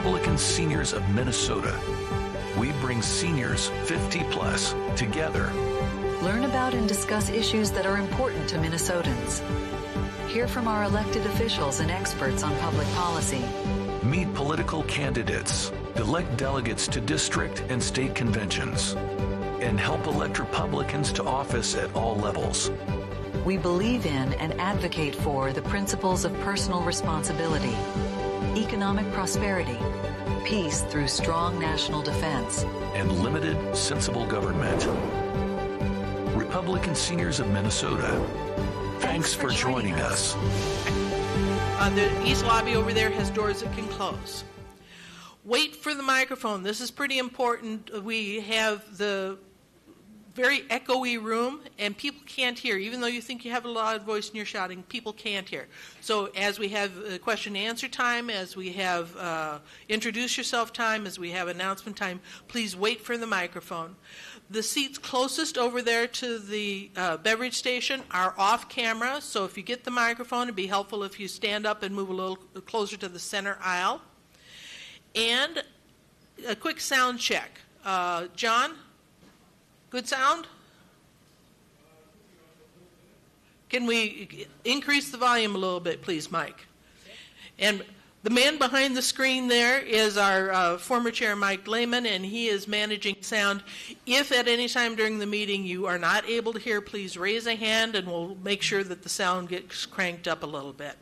Republican Seniors of Minnesota. We bring seniors 50 plus together. Learn about and discuss issues that are important to Minnesotans. Hear from our elected officials and experts on public policy. Meet political candidates, elect delegates to district and state conventions, and help elect Republicans to office at all levels. We believe in and advocate for the principles of personal responsibility, economic prosperity, peace through strong national defense, and limited, sensible government. Republican Seniors of Minnesota, thanks for joining us. The East Lobby over there has doors that can close. Wait for the microphone. This is pretty important. We have the very echoey room, and people can't hear. Even though you think you have a loud voice and you're shouting, people can't hear. So as we have question and answer time, as we have introduce yourself time, as we have announcement time, please wait for the microphone. The seats closest over there to the beverage station are off camera, so if you get the microphone, it'd be helpful if you stand up and move a little closer to the center aisle. And a quick sound check. John? Good sound? Can we increase the volume a little bit, please, Mike? And the man behind the screen there is our former chair, Mike Lehman, and he is managing sound. If at any time during the meeting you are not able to hear, please raise a hand and we'll make sure that the sound gets cranked up a little bit.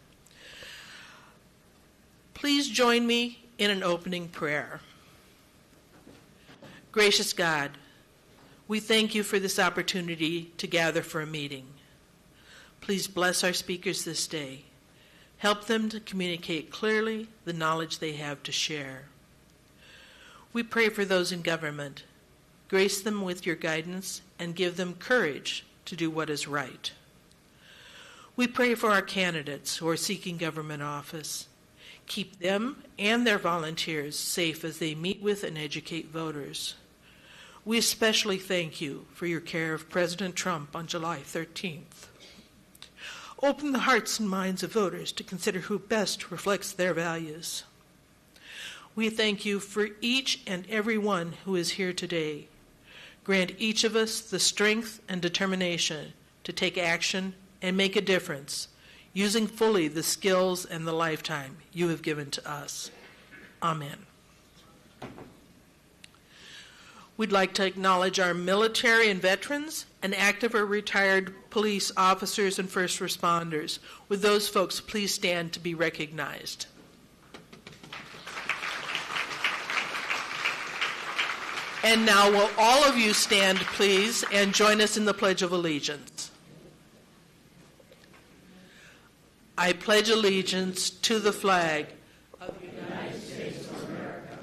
Please join me in an opening prayer. Gracious God, we thank you for this opportunity to gather for a meeting. Please bless our speakers this day. Help them to communicate clearly the knowledge they have to share. We pray for those in government. Grace them with your guidance and give them courage to do what is right. We pray for our candidates who are seeking government office. Keep them and their volunteers safe as they meet with and educate voters. We especially thank you for your care of President Trump on July 13th. Open the hearts and minds of voters to consider who best reflects their values. We thank you for each and every one who is here today. Grant each of us the strength and determination to take action and make a difference, using fully the skills and the lifetime you have given to us. Amen. We'd like to acknowledge our military and veterans and active or retired police officers and first responders. Would those folks please stand to be recognized? And now will all of you stand, please, and join us in the Pledge of Allegiance. I pledge allegiance to the flag of the United States of America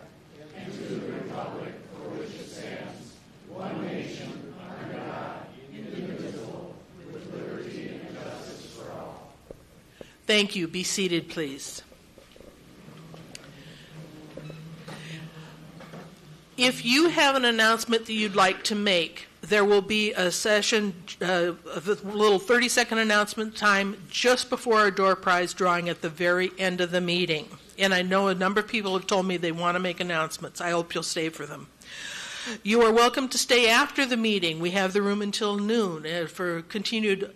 and to the republic for which it stands, one nation, under God, indivisible, with liberty and justice for all. Thank you. Be seated, please. If you have an announcement that you'd like to make, there will be a session, a little 30-second announcement time just before our door prize drawing at the very end of the meeting. And I know a number of people have told me they want to make announcements. I hope you'll stay for them. You are welcome to stay after the meeting. We have the room until noon for continued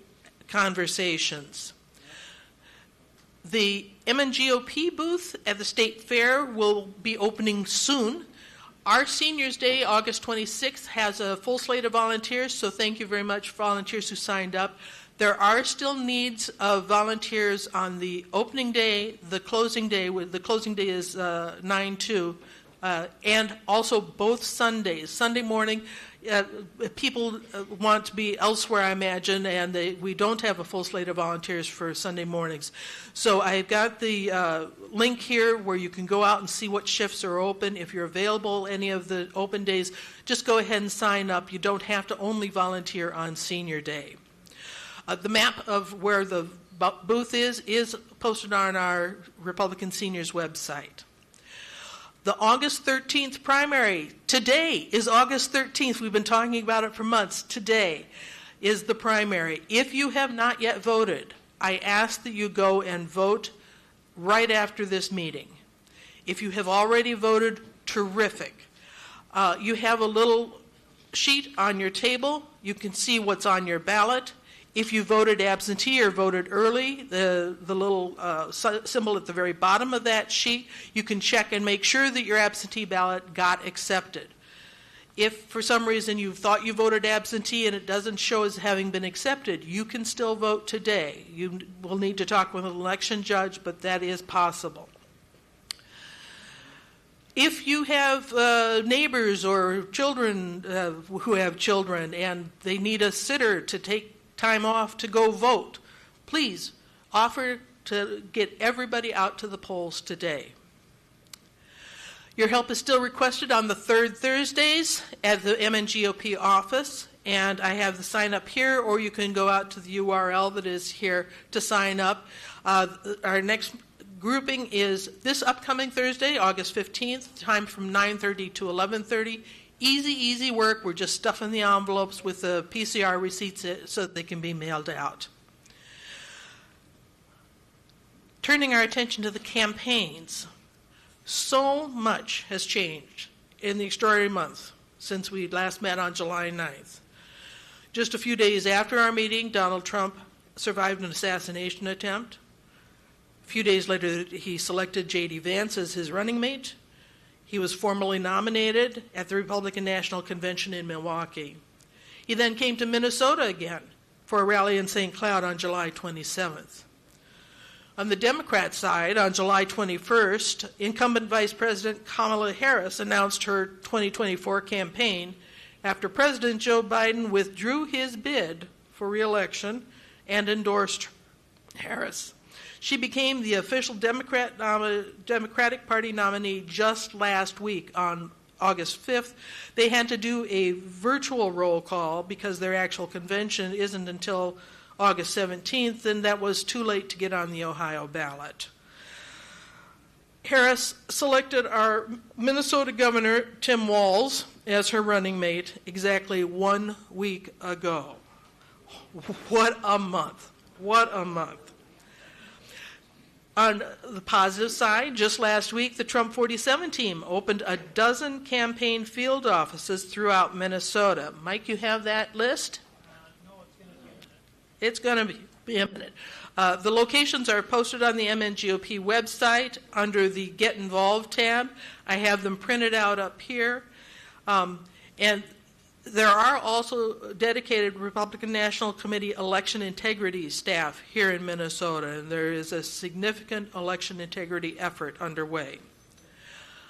conversations. The MNGOP booth at the State Fair will be opening soon. Our Seniors Day, August 26th, has a full slate of volunteers, so thank you very much, volunteers who signed up. There are still needs of volunteers on the opening day, the closing day. The closing day is 9/2, and also both Sundays. Sunday morning, people want to be elsewhere, I imagine, and we don't have a full slate of volunteers for Sunday mornings. So I've got the link here where you can go out and see what shifts are open. If you're available any of the open days, just go ahead and sign up. You don't have to only volunteer on Senior Day. The map of where the booth is posted on our Republican Seniors website. The August 13th primary, today is August 13th. We've been talking about it for months. Today is the primary. If you have not yet voted, I ask that you go and vote right after this meeting. If you have already voted, terrific. You have a little sheet on your table. You can see what's on your ballot. If you voted absentee or voted early, the little symbol at the very bottom of that sheet, you can check and make sure that your absentee ballot got accepted. If for some reason you thought you voted absentee and it doesn't show as having been accepted, you can still vote today. You will need to talk with an election judge, but that is possible. If you have neighbors or children who have children and they need a sitter to take time off to go vote, please offer to get everybody out to the polls today. Your help is still requested on the third Thursdays at the MNGOP office, and I have the sign up here, or you can go out to the URL that is here to sign up. Our next grouping is this upcoming Thursday, August 15th, time from 9:30 to 11:30. Easy work. We're just stuffing the envelopes with the PCR receipts so that they can be mailed out. Turning our attention to the campaigns. So much has changed in the extraordinary month since we last met on July 9th. Just a few days after our meeting, Donald Trump survived an assassination attempt. A few days later, he selected J.D. Vance as his running mate. He was formally nominated at the Republican National Convention in Milwaukee. He then came to Minnesota again for a rally in St. Cloud on July 27th. On the Democrat side, on July 21st, incumbent Vice President Kamala Harris announced her 2024 campaign after President Joe Biden withdrew his bid for re-election and endorsed Harris. She became the official Democratic Party nominee just last week on August 5th. They had to do a virtual roll call because their actual convention isn't until August 17th, and that was too late to get on the Ohio ballot. Harris selected our Minnesota Governor, Tim Walz, as her running mate exactly 1 week ago. What a month. What a month. On the positive side, just last week, the Trump 47 team opened a dozen campaign field offices throughout Minnesota. Mike, you have that list? It's going to be a minute. The locations are posted on the MNGOP website under the Get Involved tab. I have them printed out up here. And there are also dedicated Republican National Committee election integrity staff here in Minnesota, and there is a significant election integrity effort underway.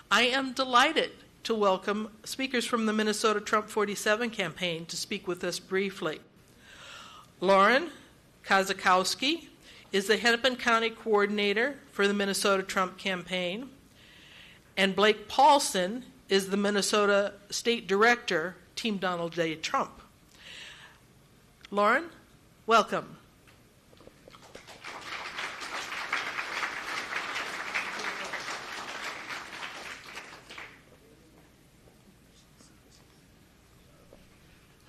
I am delighted to welcome speakers from the Minnesota Trump 47 campaign to speak with us briefly. Lauren Kozakowski is the Hennepin County Coordinator for the Minnesota Trump campaign, and Blake Paulson is the Minnesota State Director, Team Donald J. Trump. Lauren, welcome.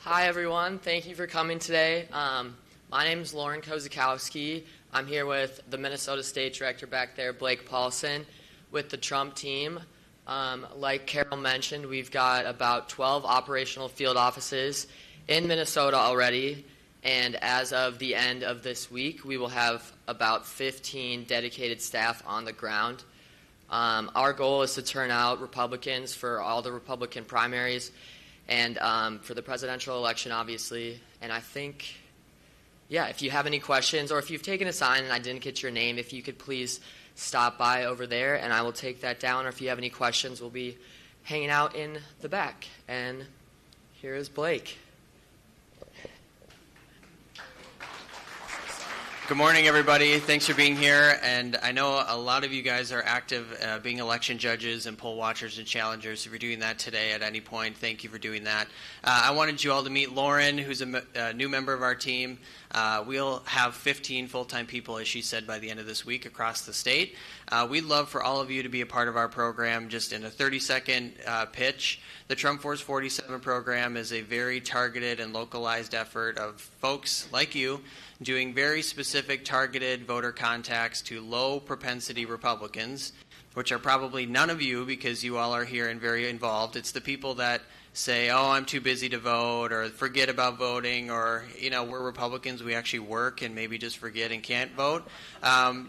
Hi, everyone. Thank you for coming today. My name is Lauren Kozakowski. I'm here with the Minnesota State Director back there, Blake Paulson, with the Trump team. Like Carol mentioned, we've got about 12 operational field offices in Minnesota already, and as of the end of this week, we will have about 15 dedicated staff on the ground. Our goal is to turn out Republicans for all the Republican primaries and for the presidential election, obviously. And I think, if you have any questions or if you've taken a sign and I didn't get your name, if you could please stop by over there and I will take that down. Or if you have any questions, we'll be hanging out in the back. And here is Blake. Good morning, everybody. Thanks for being here. And I know a lot of you guys are active being election judges and poll watchers and challengers. If you're doing that today at any point, thank you for doing that. I wanted you all to meet Lauren, who's a new member of our team. We'll have 15 full-time people, as she said, by the end of this week across the state. We'd love for all of you to be a part of our program. Just in a 30-second pitch, the Trump Force 47 program is a very targeted and localized effort of folks like you doing very specific targeted voter contacts to low-propensity Republicans which are probably none of you because you all are here and very involved. It's the people that say, oh, I'm too busy to vote, or forget about voting, or, we're Republicans, we actually work and maybe just forget and can't vote.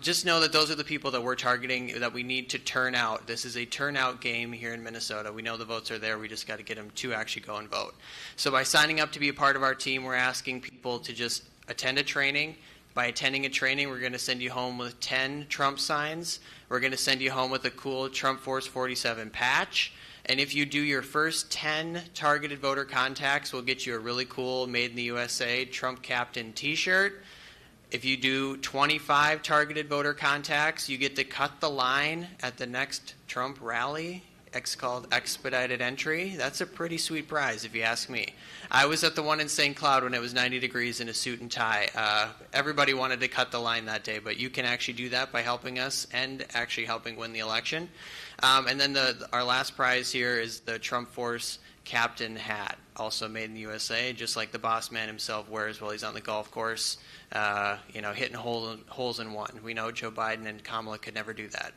Just know that those are the people that we're targeting, that we need to turn out. This is a turnout game here in Minnesota. We know the votes are there. We just got to get them to actually go and vote. So by signing up to be a part of our team, we're asking people to just attend a training. By attending a training, we're going to send you home with 10 Trump signs. We're going to send you home with a cool Trump Force 47 patch. And if you do your first 10 targeted voter contacts, we'll get you a really cool Made in the USA Trump Captain t-shirt. If you do 25 targeted voter contacts, you get to cut the line at the next Trump rally. It's called expedited entry. That's a pretty sweet prize, if you ask me. I was at the one in St. Cloud when it was 90 degrees in a suit and tie. Everybody wanted to cut the line that day, but you can actually do that by helping us and actually helping win the election. And then our last prize here is the Trump Force Captain hat, also made in the USA, just like the boss man himself wears while he's on the golf course, hitting holes in one. We know Joe Biden and Kamala could never do that.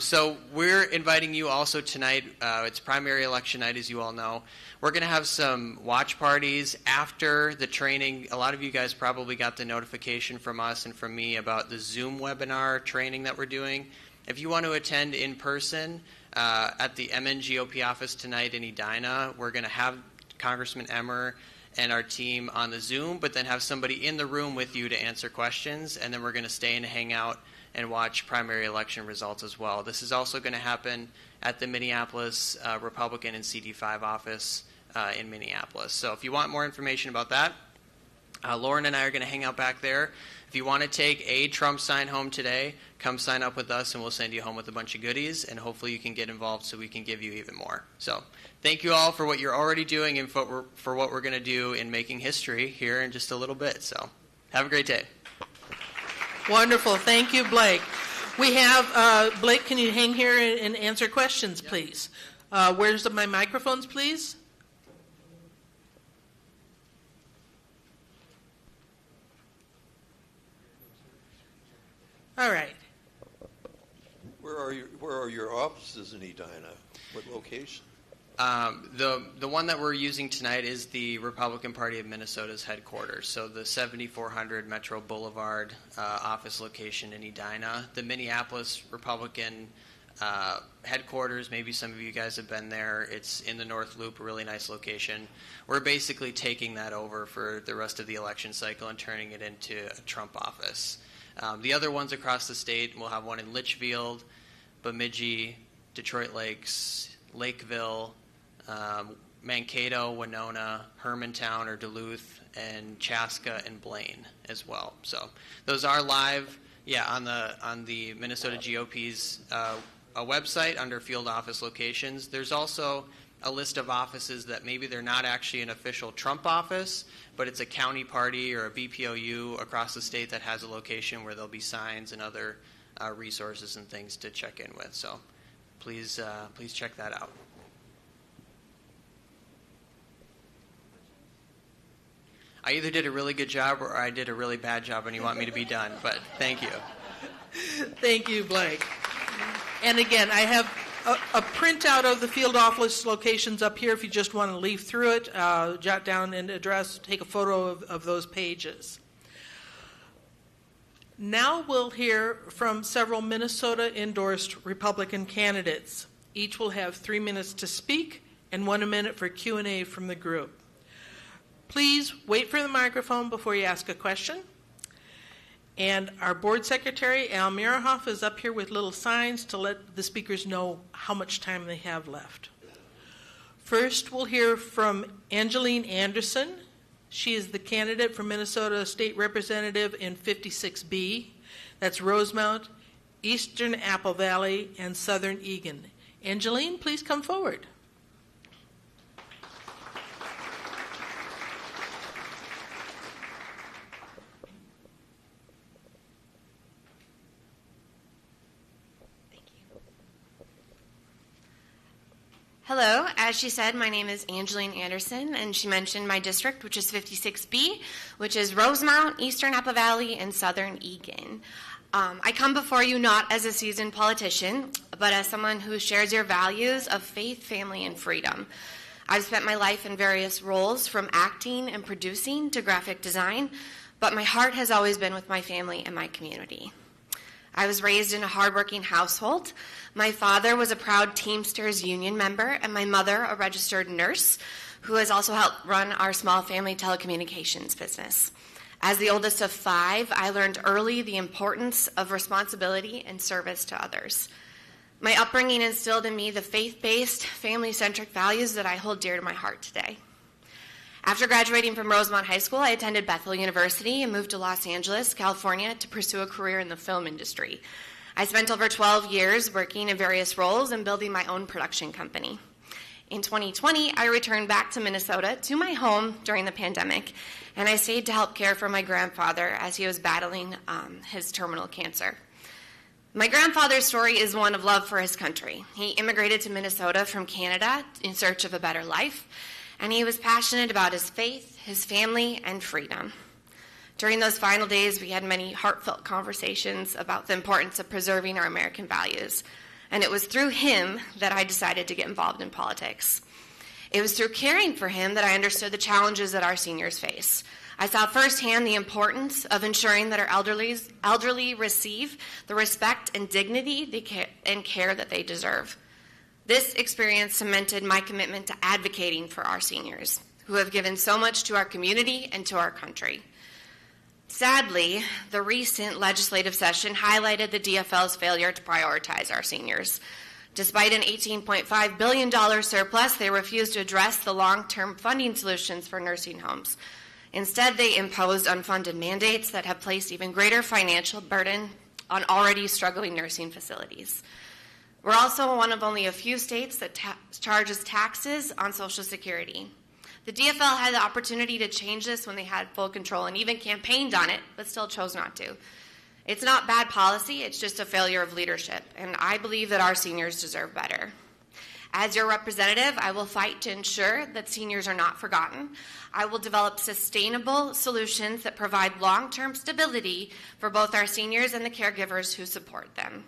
So we're inviting you also tonight. It's primary election night, as you all know. We're going to have some watch parties after the training. A lot of you guys probably got the notification from us and from me about the Zoom webinar training that we're doing. If you want to attend in person at the MNGOP office tonight in Edina, we're going to have Congressman Emmer and our team on the Zoom, but then have somebody in the room with you to answer questions, and then we're going to stay and hang out and watch primary election results as well. This is also going to happen at the Minneapolis Republican and CD5 office in Minneapolis. So if you want more information about that, Lauren and I are going to hang out back there. If you want to take a Trump sign home today, come sign up with us and we'll send you home with a bunch of goodies, and hopefully you can get involved so we can give you even more. So thank you all for what you're already doing and for what we're going to do in making history here in just a little bit. So have a great day. Wonderful. Thank you, Blake. We have, Blake, can you hang here and answer questions, please? Where's my microphones, please? All right. Where are your offices in Edina? What location? The one that we're using tonight is the Republican Party of Minnesota's headquarters, so the 7400 Metro Boulevard office location in Edina. The Minneapolis Republican headquarters, maybe some of you guys have been there. It's in the North Loop, a really nice location. We're basically taking that over for the rest of the election cycle and turning it into a Trump office. The other ones across the state, we'll have one in Litchfield, Bemidji, Detroit Lakes, Lakeville, Mankato, Winona, Hermantown or Duluth, and Chaska and Blaine as well. So those are live, on the Minnesota GOP's a website under field office locations. There's also a list of offices that maybe they're not actually an official Trump office, but it's a county party or a BPOU across the state that has a location where there'll be signs and other resources and things to check in with. So please check that out. I either did a really good job or I did a really bad job and you want me to be done, but thank you. Thank you, Blake. And again, I have a printout of the field office locations up here if you just want to leaf through it, jot down an address, take a photo of those pages. Now we'll hear from several Minnesota-endorsed Republican candidates. Each will have 3 minutes to speak and 1 minute for Q&A from the group. Please wait for the microphone before you ask a question. And our board secretary, Al Mirahoff, is up here with little signs to let the speakers know how much time they have left. First, we'll hear from Angeline Anderson. She is the candidate for Minnesota State Representative in 56B. That's Rosemount, Eastern Apple Valley, and Southern Egan. Angeline, please come forward. Hello, as she said, my name is Angeline Anderson, and she mentioned my district, which is 56B, which is Rosemount, Eastern Apple Valley, and Southern Egan. I come before you not as a seasoned politician, but as someone who shares your values of faith, family, and freedom. I've spent my life in various roles, from acting and producing to graphic design, but my heart has always been with my family and my community. I was raised in a hardworking household. My father was a proud Teamsters union member, and my mother a registered nurse who has also helped run our small family telecommunications business. As the oldest of 5, I learned early the importance of responsibility and service to others. My upbringing instilled in me the faith-based, family-centric values that I hold dear to my heart today. After graduating from Rosemont High School, I attended Bethel University and moved to Los Angeles, California, to pursue a career in the film industry. I spent over 12 years working in various roles and building my own production company. In 2020, I returned back to Minnesota, to my home during the pandemic, and I stayed to help care for my grandfather as he was battling his terminal cancer. My grandfather's story is one of love for his country. He immigrated to Minnesota from Canada in search of a better life, and he was passionate about his faith, his family, and freedom. During those final days, we had many heartfelt conversations about the importance of preserving our American values, and it was through him that I decided to get involved in politics. It was through caring for him that I understood the challenges that our seniors face. I saw firsthand the importance of ensuring that our elderly receive the respect and dignity and care that they deserve. This experience cemented my commitment to advocating for our seniors, who have given so much to our community and to our country. Sadly, the recent legislative session highlighted the DFL's failure to prioritize our seniors. Despite an $18.5 billion surplus, they refused to address the long-term funding solutions for nursing homes. Instead, they imposed unfunded mandates that have placed even greater financial burden on already struggling nursing facilities. We're also one of only a few states that charges taxes on Social Security. The DFL had the opportunity to change this when they had full control and even campaigned on it, but still chose not to. It's not bad policy, it's just a failure of leadership, and I believe that our seniors deserve better. As your representative, I will fight to ensure that seniors are not forgotten. I will develop sustainable solutions that provide long-term stability for both our seniors and the caregivers who support them.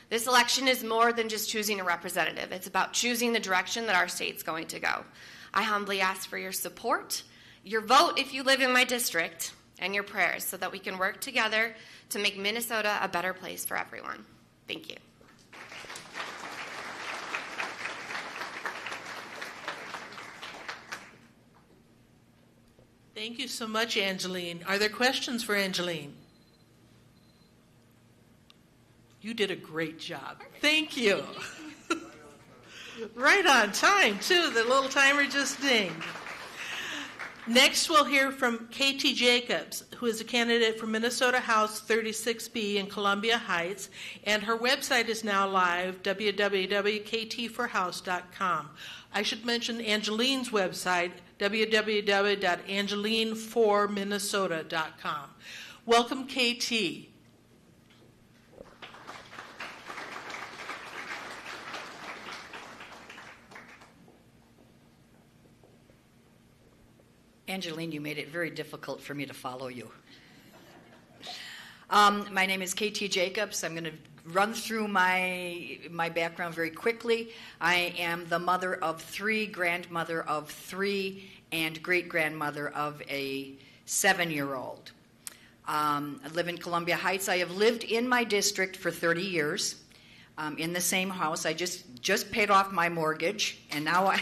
This election is more than just choosing a representative. It's about choosing the direction that our state's going to go. I humbly ask for your support, your vote if you live in my district, and your prayers so that we can work together to make Minnesota a better place for everyone. Thank you. Thank you so much, Angeline. Are there questions for Angeline? You did a great job. Thank you. Right on time, too. The little timer just dinged. Next, we'll hear from Katie Jacobs, who is a candidate for Minnesota House 36B in Columbia Heights, and her website is now live, www.ktforhouse.com. I should mention Angeline's website, www.angelineforminnesota.com. Welcome, KT. Angeline, you made it very difficult for me to follow you. My name is KT Jacobs. I'm going to run through my background very quickly. I am the mother of 3, grandmother of 3, and great-grandmother of a 7-year-old. I live in Columbia Heights. I have lived in my district for 30 years in the same house. I just paid off my mortgage, and now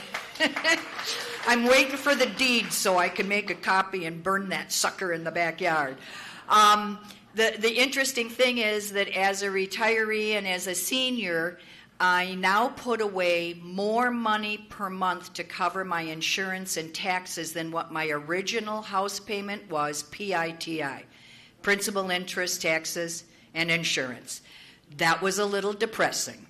I'm waiting for the deed so I can make a copy and burn that sucker in the backyard. The interesting thing is that as a retiree and as a senior, I now put away more money per month to cover my insurance and taxes than what my original house payment was, PITI, principal, interest, taxes, and insurance. That was a little depressing.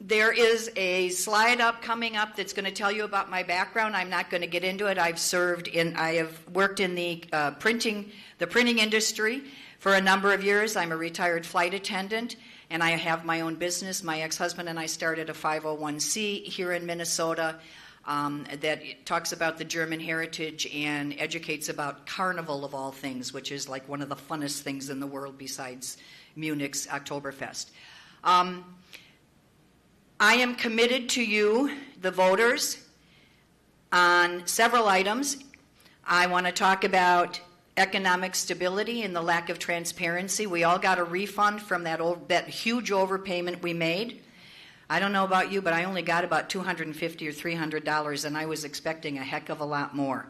There is a slide coming up that's going to tell you about my background. I'm not going to get into it. I have worked in the printing industry for a number of years. I'm a retired flight attendant, and I have my own business. My ex-husband and I started a 501c here in Minnesota. that talks about the German heritage and educates about Carnival of all things, which is like one of the funnest things in the world besides Munich's Oktoberfest. I am committed to you, the voters, on several items. I want to talk about economic stability and the lack of transparency. We all got a refund from that huge overpayment we made. I don't know about you, but I only got about $250 or $300, and I was expecting a heck of a lot more.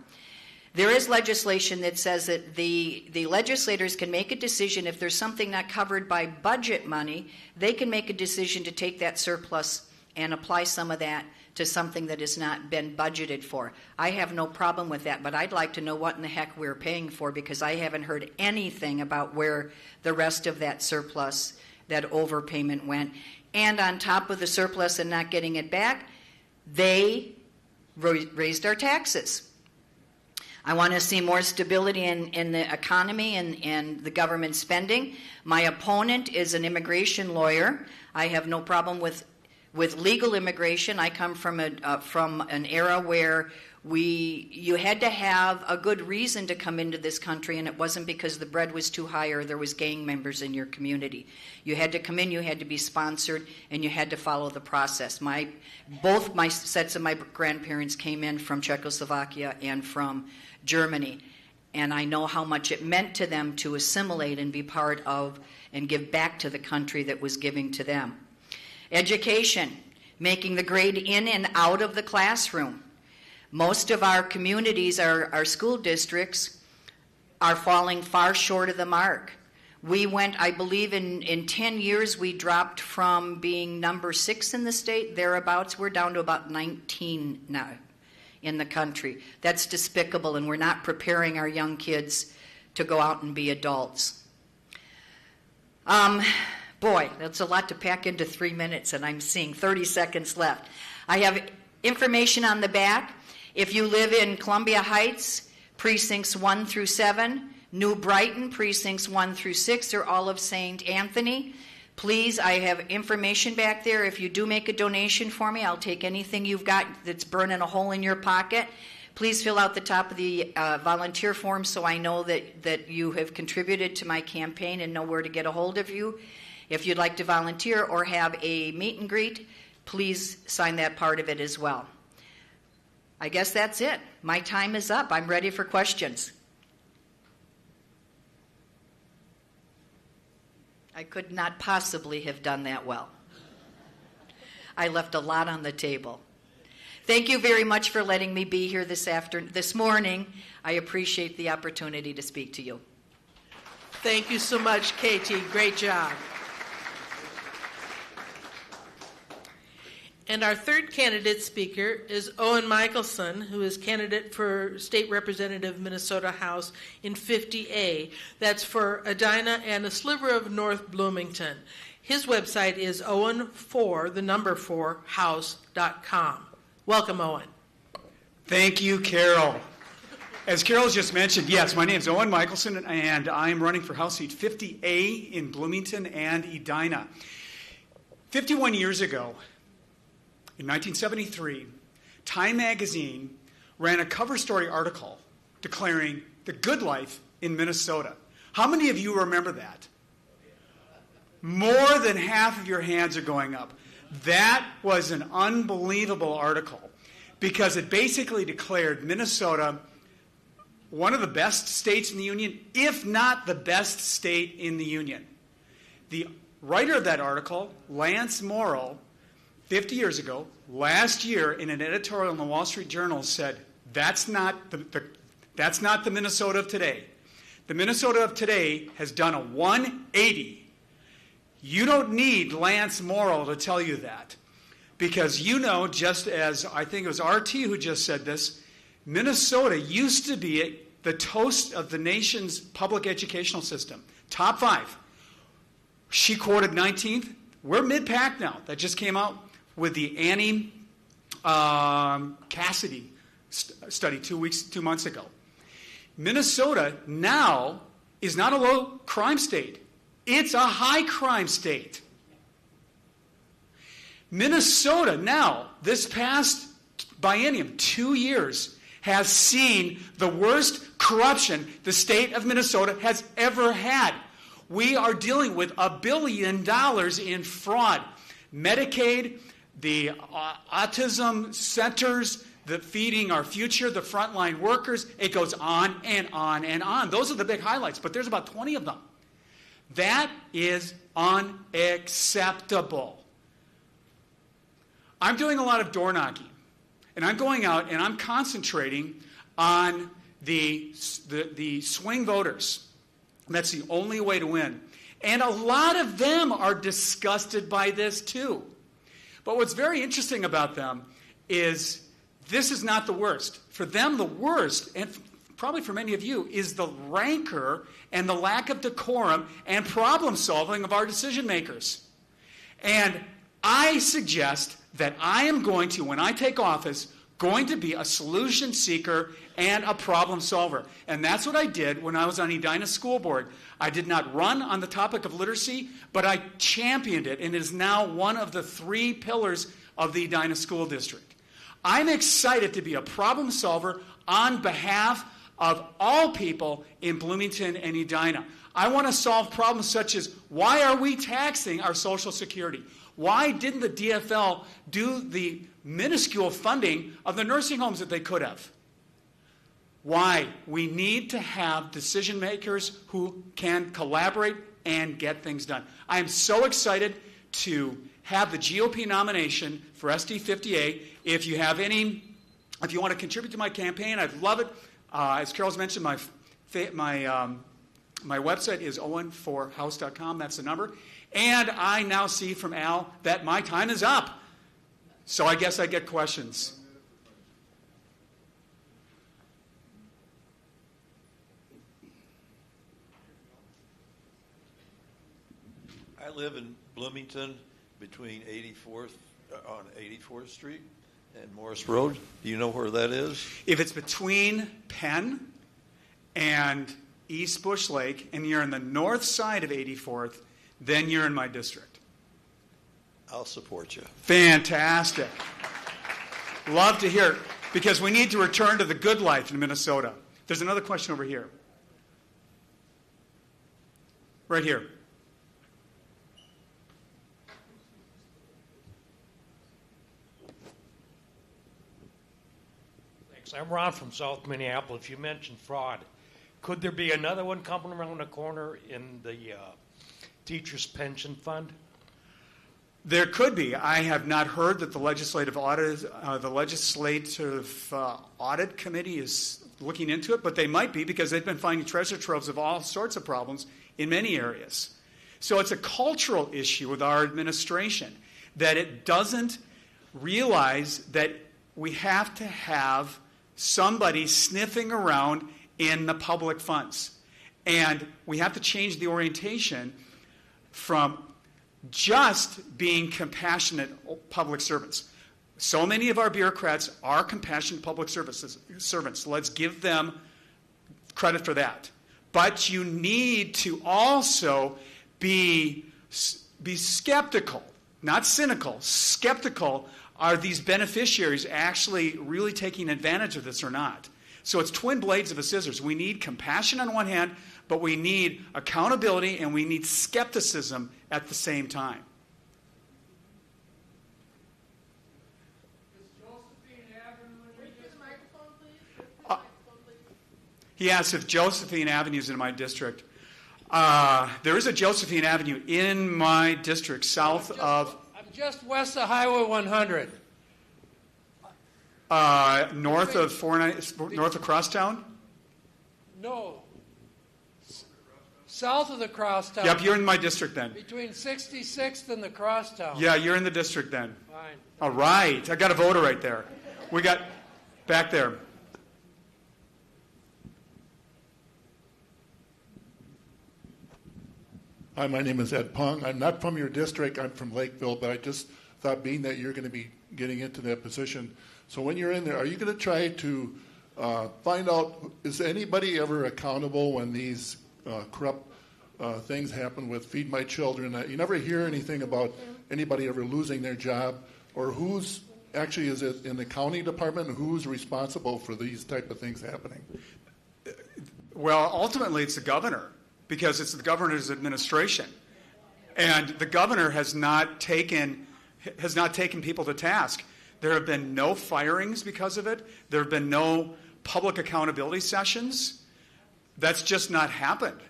There is legislation that says that the legislators can make a decision if there's something not covered by budget money, they can make a decision to take that surplus and apply some of that to something that has not been budgeted for. I have no problem with that, but I'd like to know what in the heck we're paying for, because I haven't heard anything about where the rest of that surplus, that overpayment went. And on top of the surplus and not getting it back, they raised our taxes. I want to see more stability in the economy and the government spending. My opponent is an immigration lawyer. I have no problem with legal immigration. I come from an era where you had to have a good reason to come into this country, and it wasn't because the bread was too high or there was gang members in your community. You had to come in, you had to be sponsored, and you had to follow the process. Both my sets of my grandparents came in from Czechoslovakia and from Germany, and I know how much it meant to them to assimilate and be part of and give back to the country that was giving to them. Education, making the grade in and out of the classroom. Most of our communities, our school districts, are falling far short of the mark. We went, I believe in 10 years, we dropped from being number 6 in the state, thereabouts. We're down to about 19 now in the country. That's despicable, and we're not preparing our young kids to go out and be adults. Boy, that's a lot to pack into 3 minutes, and I'm seeing 30 seconds left. I have information on the back. If you live in Columbia Heights, precincts 1 through 7, New Brighton, precincts 1 through 6, or all of St. Anthony, please, I have information back there. If you do make a donation for me, I'll take anything you've got that's burning a hole in your pocket. Please fill out the top of the volunteer form so I know that you have contributed to my campaign and know where to get a hold of you. If you'd like to volunteer or have a meet and greet, please sign that part of it as well. I guess that's it. My time is up. I'm ready for questions. I could not possibly have done that well. I left a lot on the table. Thank you very much for letting me be here this morning. I appreciate the opportunity to speak to you. Thank you so much, Katie. Great job. And our third candidate speaker is Owen Michelson, who is candidate for State Representative Minnesota House in 50A. That's for Edina and a sliver of North Bloomington. His website is owen4house.com. Welcome, Owen. Thank you, Carol. As Carol just mentioned, yes, my name is Owen Michelson, and I'm running for House Seat 50A in Bloomington and Edina. 51 years ago, in 1973, Time magazine ran a cover story article declaring the good life in Minnesota. How many of you remember that? More than half of your hands are going up. That was an unbelievable article because it basically declared Minnesota one of the best states in the Union, if not the best state in the Union. The writer of that article, Lance Morrill, 50 years ago, last year, in an editorial in the Wall Street Journal said, that's not the Minnesota of today. The Minnesota of today has done a 180. You don't need Lance Morrill to tell you that. Because you know, just as I think it was RT who just said this, Minnesota used to be the toast of the nation's public educational system. Top 5. She quoted 19th. We're mid-pack now. That just came out with the Annie Cassidy study 2 months ago. Minnesota now is not a low crime state. It's a high crime state. Minnesota now, this past biennium, 2 years, has seen the worst corruption the state of Minnesota has ever had. We are dealing with $1 billion in fraud. Medicaid, the autism centers, the Feeding Our Future, the frontline workers, it goes on and on and on. Those are the big highlights, but there's about 20 of them. That is unacceptable. I'm doing a lot of door knocking, and I'm going out and I'm concentrating on the swing voters. That's the only way to win. And a lot of them are disgusted by this too. But what's very interesting about them is this is not the worst. For them, the worst, and probably for many of you, is the rancor and the lack of decorum and problem solving of our decision makers. And I suggest that I am going to, when I take office, going to be a solution seeker and a problem solver. And that's what I did when I was on Edina School Board. I did not run on the topic of literacy, but I championed it, and it is now one of the 3 pillars of the Edina School District. I'm excited to be a problem solver on behalf of all people in Bloomington and Edina. I want to solve problems such as, why are we taxing our Social Security? Why didn't the DFL do the minuscule funding of the nursing homes that they could have? Why? We need to have decision makers who can collaborate and get things done. I am so excited to have the GOP nomination for SD50A. If you want to contribute to my campaign, I'd love it. As Carol's mentioned, my website is owen4house.com. That's the number. And I now see from Al that my time is up. So I guess I get questions. I live in Bloomington between 84th on 84th Street and Morris Road. Do you know where that is? If it's between Penn and East Bush Lake and you're on the north side of 84th, then you're in my district. I'll support you. Fantastic. Love to hear it, because we need to return to the good life in Minnesota. There's another question over here. Right here. Thanks. I'm Ron from South Minneapolis. You mentioned fraud. Could there be another one coming around the corner in the teachers' pension fund? There could be. I have not heard that the legislative audit committee is looking into it, but they might be, because they've been finding treasure troves of all sorts of problems in many areas. So it's a cultural issue with our administration that it doesn't realize that we have to have somebody sniffing around in the public funds. And we have to change the orientation from just being compassionate public servants. So many of our bureaucrats are compassionate public servants. Let's give them credit for that. But you need to also be skeptical, not cynical, skeptical. Are these beneficiaries actually really taking advantage of this or not? So it's twin blades of a scissors. We need compassion on one hand, but we need accountability and we need skepticism at the same time. He asked if Josephine Avenue is in my district. There is a Josephine Avenue in my district, south of... I'm just west of Highway 100. North of Crosstown? No. South of the Crosstown. Yep, you're in my district then. Between 66th and the Crosstown. Yeah, you're in the district then. Fine. All right. I got a voter right there. We got back there. Hi, my name is Ed Pung. I'm not from your district. I'm from Lakeville, but I just thought, being that you're going to be getting into that position, so when you're in there, are you going to try to find out, is anybody ever accountable when these corrupt things happen with Feed My Children? You never hear anything about anybody ever losing their job, or who's actually, is it in the county department? Who's responsible for these type of things happening? Well, ultimately, it's the governor, because it's the governor's administration. And the governor has not taken people to task. There have been no firings because of it. There have been no public accountability sessions. That's just not happened.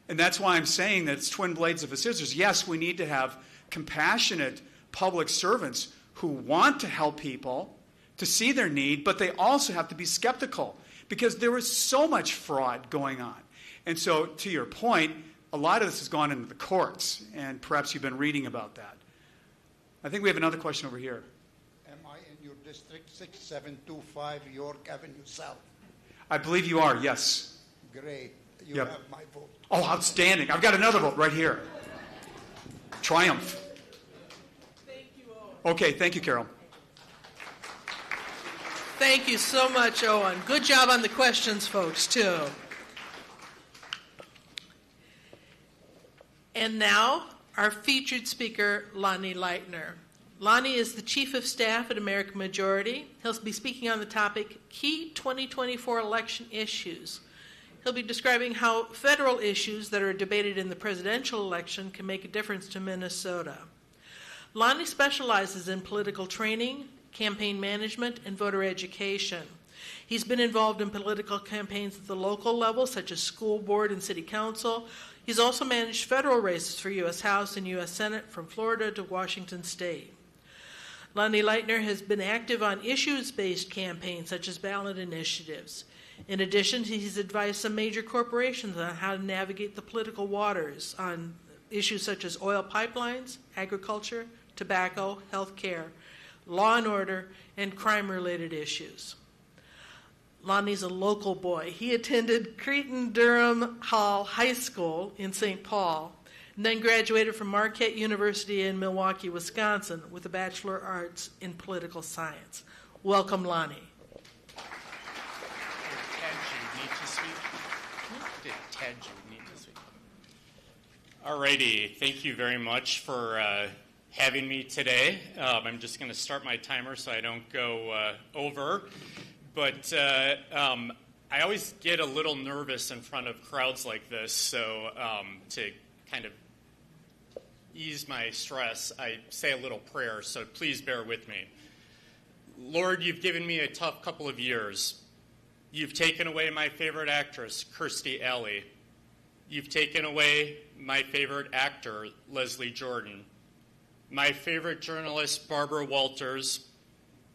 And that's why I'm saying that it's twin blades of a scissors. Yes, we need to have compassionate public servants who want to help people, to see their need, but they also have to be skeptical, because there is so much fraud going on. And so, to your point, a lot of this has gone into the courts, and perhaps you've been reading about that. I think we have another question over here. Am I in your district, 6725 York Avenue South? I believe you are, yes. Great. You Yep. have my vote. Oh, outstanding. I've got another vote right here. Triumph. Thank you, Owen. Okay, thank you, Carol. Thank you so much, Owen. Good job on the questions, folks, too. And now, our featured speaker, Lonnie Leitner. Lonnie is the Chief of Staff at American Majority. He'll be speaking on the topic, Key 2024 Election Issues. He'll be describing how federal issues that are debated in the presidential election can make a difference to Minnesota. Lonnie specializes in political training, campaign management, and voter education. He's been involved in political campaigns at the local level, such as school board and city council. He's also managed federal races for U.S. House and U.S. Senate from Florida to Washington State. Lonnie Leitner has been active on issues-based campaigns, such as ballot initiatives. In addition, he's advised some major corporations on how to navigate the political waters on issues such as oil pipelines, agriculture, tobacco, health care, law and order, and crime-related issues. Lonnie's a local boy. He attended Cretin-Durham Hall High School in St. Paul, and then graduated from Marquette University in Milwaukee, Wisconsin, with a Bachelor of Arts in Political Science. Welcome, Lonnie. All righty. Thank you very much for having me today. I'm just going to start my timer so I don't go over. But I always get a little nervous in front of crowds like this, so to kind of ease my stress, I say a little prayer, so please bear with me. Lord, you've given me a tough couple of years. You've taken away my favorite actress, Kirstie Alley. You've taken away my favorite actor, Leslie Jordan. My favorite journalist, Barbara Walters.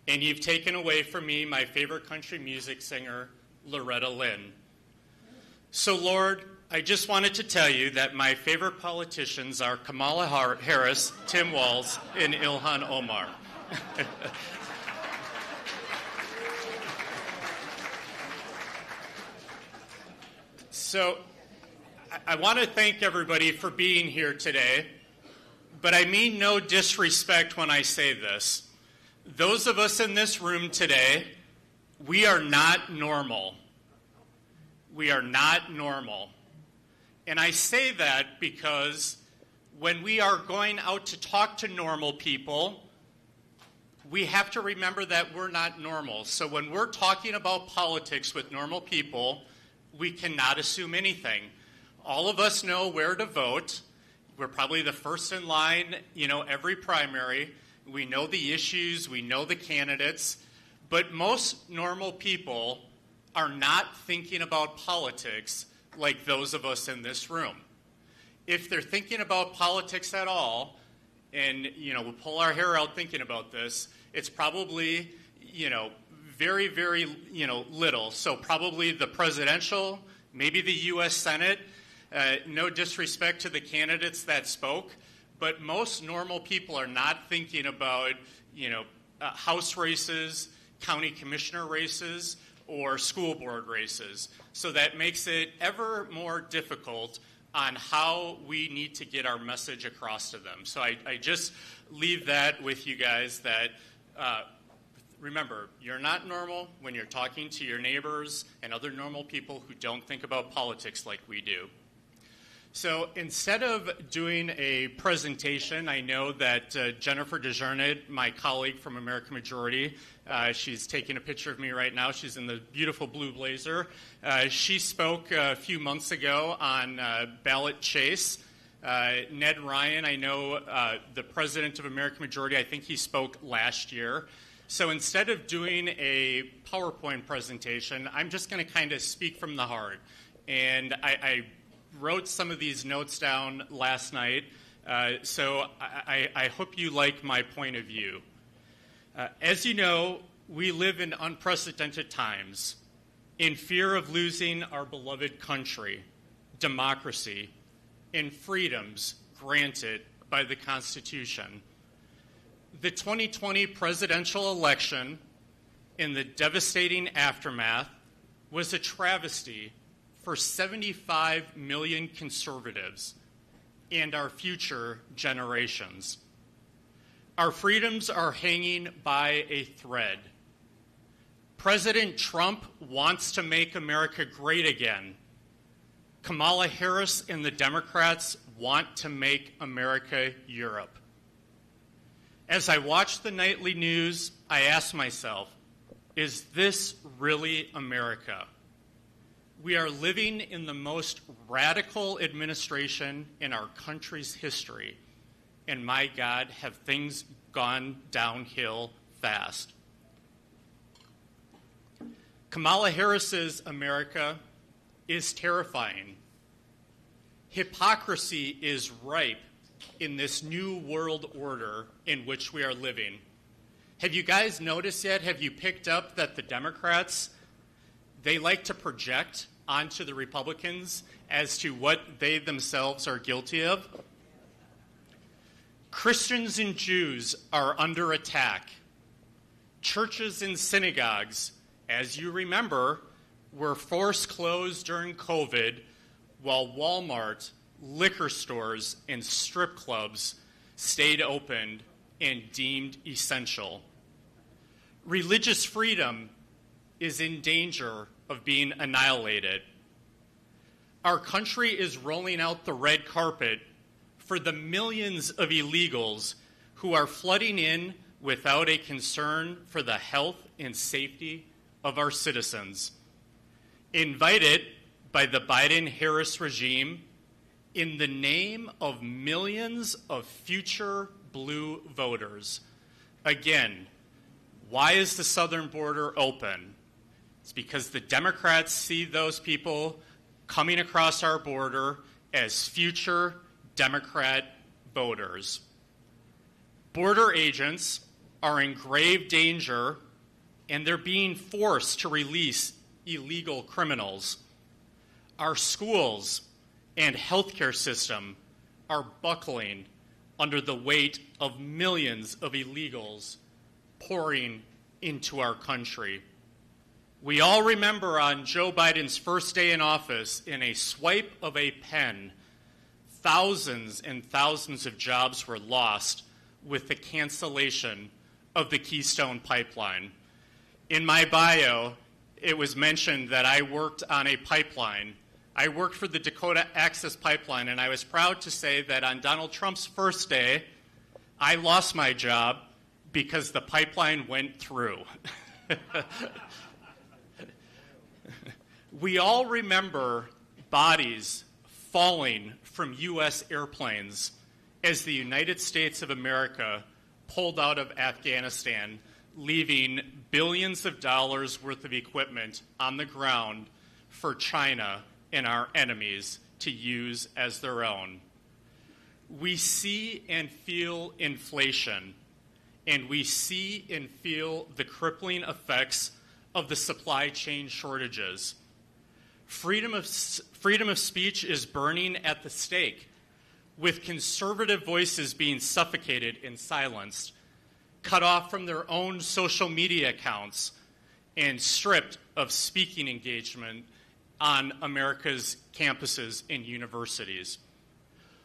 And you've taken away from me my favorite country music singer, Loretta Lynn. So, Lord, I just wanted to tell you that my favorite politicians are Kamala Harris, Tim Walz, and Ilhan Omar. So, I want to thank everybody for being here today, but I mean no disrespect when I say this. Those of us in this room today, we are not normal. We are not normal. And I say that because when we are going out to talk to normal people, we have to remember that we're not normal. So when we're talking about politics with normal people, we cannot assume anything. All of us know where to vote. We're probably the first in line, every primary. We know the issues, we know the candidates, but most normal people are not thinking about politics like those of us in this room. If they're thinking about politics at all, and we'll pull our hair out thinking about this, it's probably very, very little. So probably the presidential, maybe the U.S. Senate. No disrespect to the candidates that spoke, but most normal people are not thinking about House races, county commissioner races, or school board races. So that makes it ever more difficult on how we need to get our message across to them. So I just leave that with you guys that remember, you're not normal when you're talking to your neighbors and other normal people who don't think about politics like we do. So instead of doing a presentation, I know that Jennifer DeJarnett, my colleague from American Majority, she's taking a picture of me right now. She's in the beautiful blue blazer. She spoke a few months ago on ballot chase. Ned Ryun, I know the president of American Majority, I think he spoke last year. So instead of doing a PowerPoint presentation, I'm just going to kind of speak from the heart. And I wrote some of these notes down last night, so I hope you like my point of view. As you know, we live in unprecedented times, in fear of losing our beloved country, democracy, and freedoms granted by the Constitution. The 2020 presidential election and the devastating aftermath was a travesty for 75 million conservatives and our future generations. Our freedoms are hanging by a thread. President Trump wants to make America great again. Kamala Harris and the Democrats want to make America Europe. As I watch the nightly news, I ask myself, is this really America? We are living in the most radical administration in our country's history, and my God, have things gone downhill fast. Kamala Harris's America is terrifying. Hypocrisy is ripe in this new world order in which we are living. Have you guys noticed yet, have you picked up that the Democrats, they like to project onto the Republicans as to what they themselves are guilty of? Christians and Jews are under attack. Churches and synagogues, as you remember, were forced closed during COVID, while Walmart, liquor stores, and strip clubs stayed open and deemed essential. Religious freedom is in danger of being annihilated. Our country is rolling out the red carpet for the millions of illegals who are flooding in without a concern for the health and safety of our citizens. Invited by the Biden-Harris regime in the name of millions of future blue voters. Again, why is the southern border open? It's because the Democrats see those people coming across our border as future Democrat voters. Border agents are in grave danger, and they're being forced to release illegal criminals. Our schools and healthcare system are buckling under the weight of millions of illegals pouring into our country. We all remember on Joe Biden's first day in office, in a swipe of a pen, thousands and thousands of jobs were lost with the cancellation of the Keystone Pipeline. In my bio, it was mentioned that I worked on a pipeline. I worked for the Dakota Access Pipeline, and I was proud to say that on Donald Trump's first day, I lost my job because the pipeline went through. We all remember bodies falling from U.S. airplanes as the United States of America pulled out of Afghanistan, leaving billions of dollars worth of equipment on the ground for China and our enemies to use as their own. We see and feel inflation, and we see and feel the crippling effects of the supply chain shortages. Freedom of speech is burning at the stake, with conservative voices being suffocated and silenced, cut off from their own social media accounts, and stripped of speaking engagement on America's campuses and universities.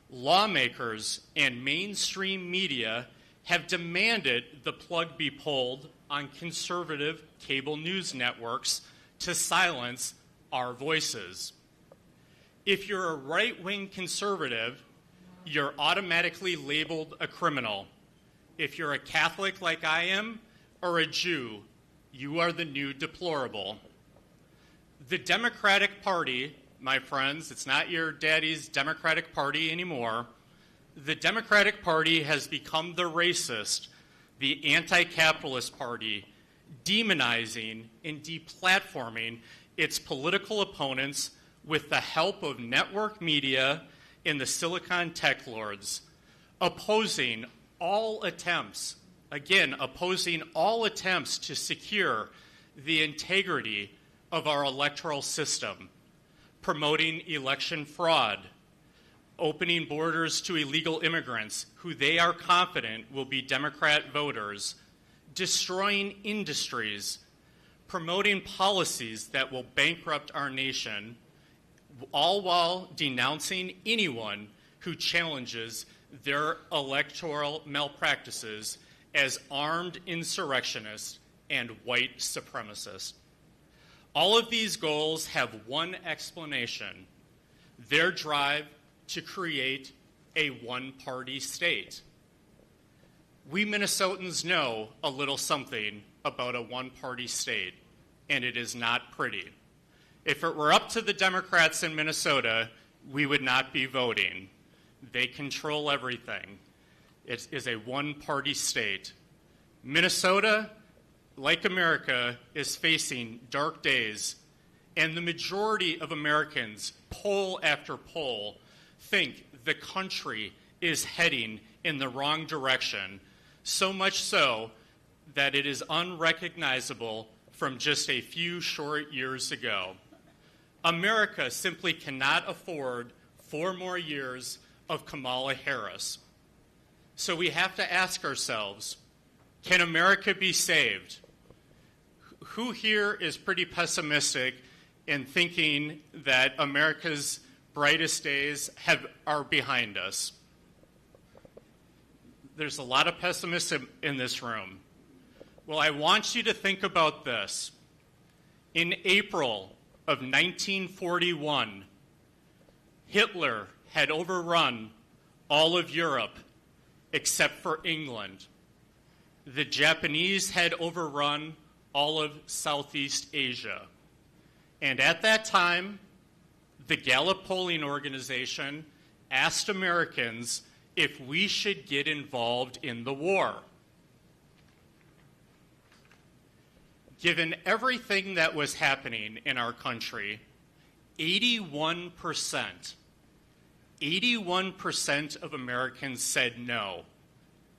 Lawmakers and mainstream media have demanded the plug be pulled on conservative cable news networks to silence our voices. If you're a right-wing conservative, you're automatically labeled a criminal. If you're a Catholic like I am, or a Jew, you are the new deplorable. The Democratic Party, my friends, it's not your daddy's Democratic Party anymore. The Democratic Party has become the racist, the anti-capitalist party, demonizing and deplatforming its political opponents with the help of network media and the Silicon tech lords, opposing all attempts to secure the integrity of our electoral system, promoting election fraud, opening borders to illegal immigrants who they are confident will be Democrat voters, destroying industries, promoting policies that will bankrupt our nation, all while denouncing anyone who challenges their electoral malpractices as armed insurrectionists and white supremacists. All of these goals have one explanation: their drive to create a one-party state. We Minnesotans know a little something about a one-party state, and it is not pretty. If it were up to the Democrats in Minnesota, we would not be voting. They control everything. It is a one-party state. Minnesota, like America, is facing dark days, and the majority of Americans, poll after poll, think the country is heading in the wrong direction, so much so that it is unrecognizable from just a few short years ago. America simply cannot afford 4 more years of Kamala Harris. So we have to ask ourselves, can America be saved? Who here is pretty pessimistic in thinking that America's brightest days are behind us? There's a lot of pessimism in this room. Well, I want you to think about this. In April of 1941, Hitler had overrun all of Europe except for England. The Japanese had overrun all of Southeast Asia. And at that time, the Gallup polling organization asked Americans if we should get involved in the war. Given everything that was happening in our country, 81% of Americans said no.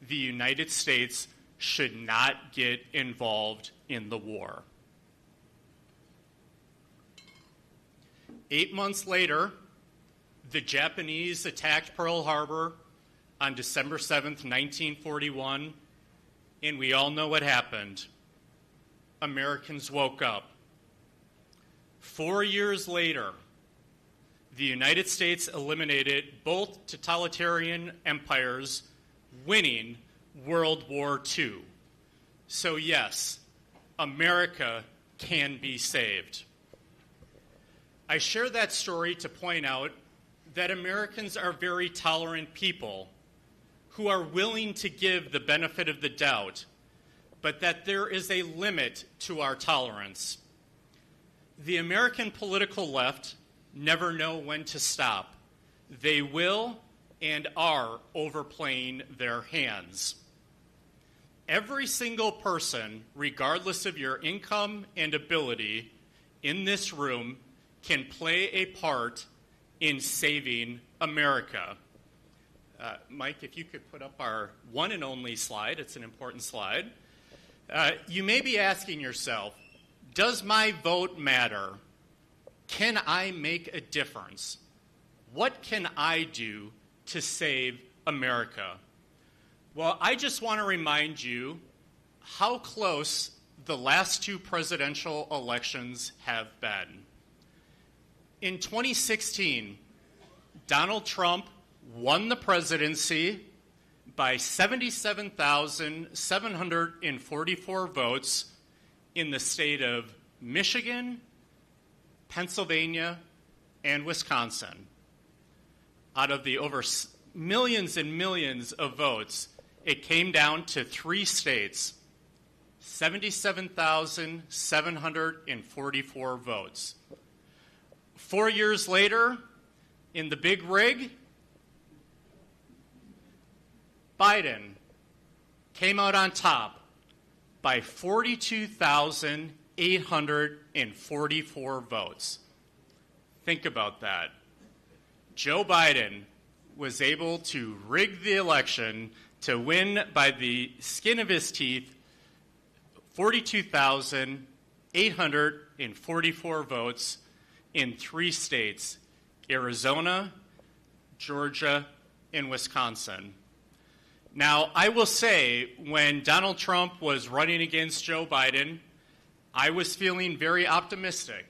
The United States should not get involved in the war. 8 months later, the Japanese attacked Pearl Harbor on December 7th, 1941, and we all know what happened. Americans woke up. 4 years later, the United States eliminated both totalitarian empires, winning World War II. So yes, America can be saved. I share that story to point out that Americans are very tolerant people who are willing to give the benefit of the doubt, but that there is a limit to our tolerance. The American political left never know when to stop. They will and are overplaying their hands. Every single person, regardless of your income and ability, in this room can play a part in saving America. Mike, if you could put up our one and only slide, it's an important slide. You may be asking yourself, does my vote matter? Can I make a difference? What can I do to save America? Well, I just want to remind you how close the last 2 presidential elections have been. In 2016, Donald Trump won the presidency by 77,744 votes in the state of Michigan, Pennsylvania, and Wisconsin. Out of the over millions and millions of votes, it came down to 3 states, 77,744 votes. 4 years later, in the big rig, Biden came out on top by 42,844 votes. Think about that. Joe Biden was able to rig the election to win by the skin of his teeth 42,844 votes in 3 states, Arizona, Georgia, and Wisconsin. Now, I will say, when Donald Trump was running against Joe Biden, I was feeling very optimistic,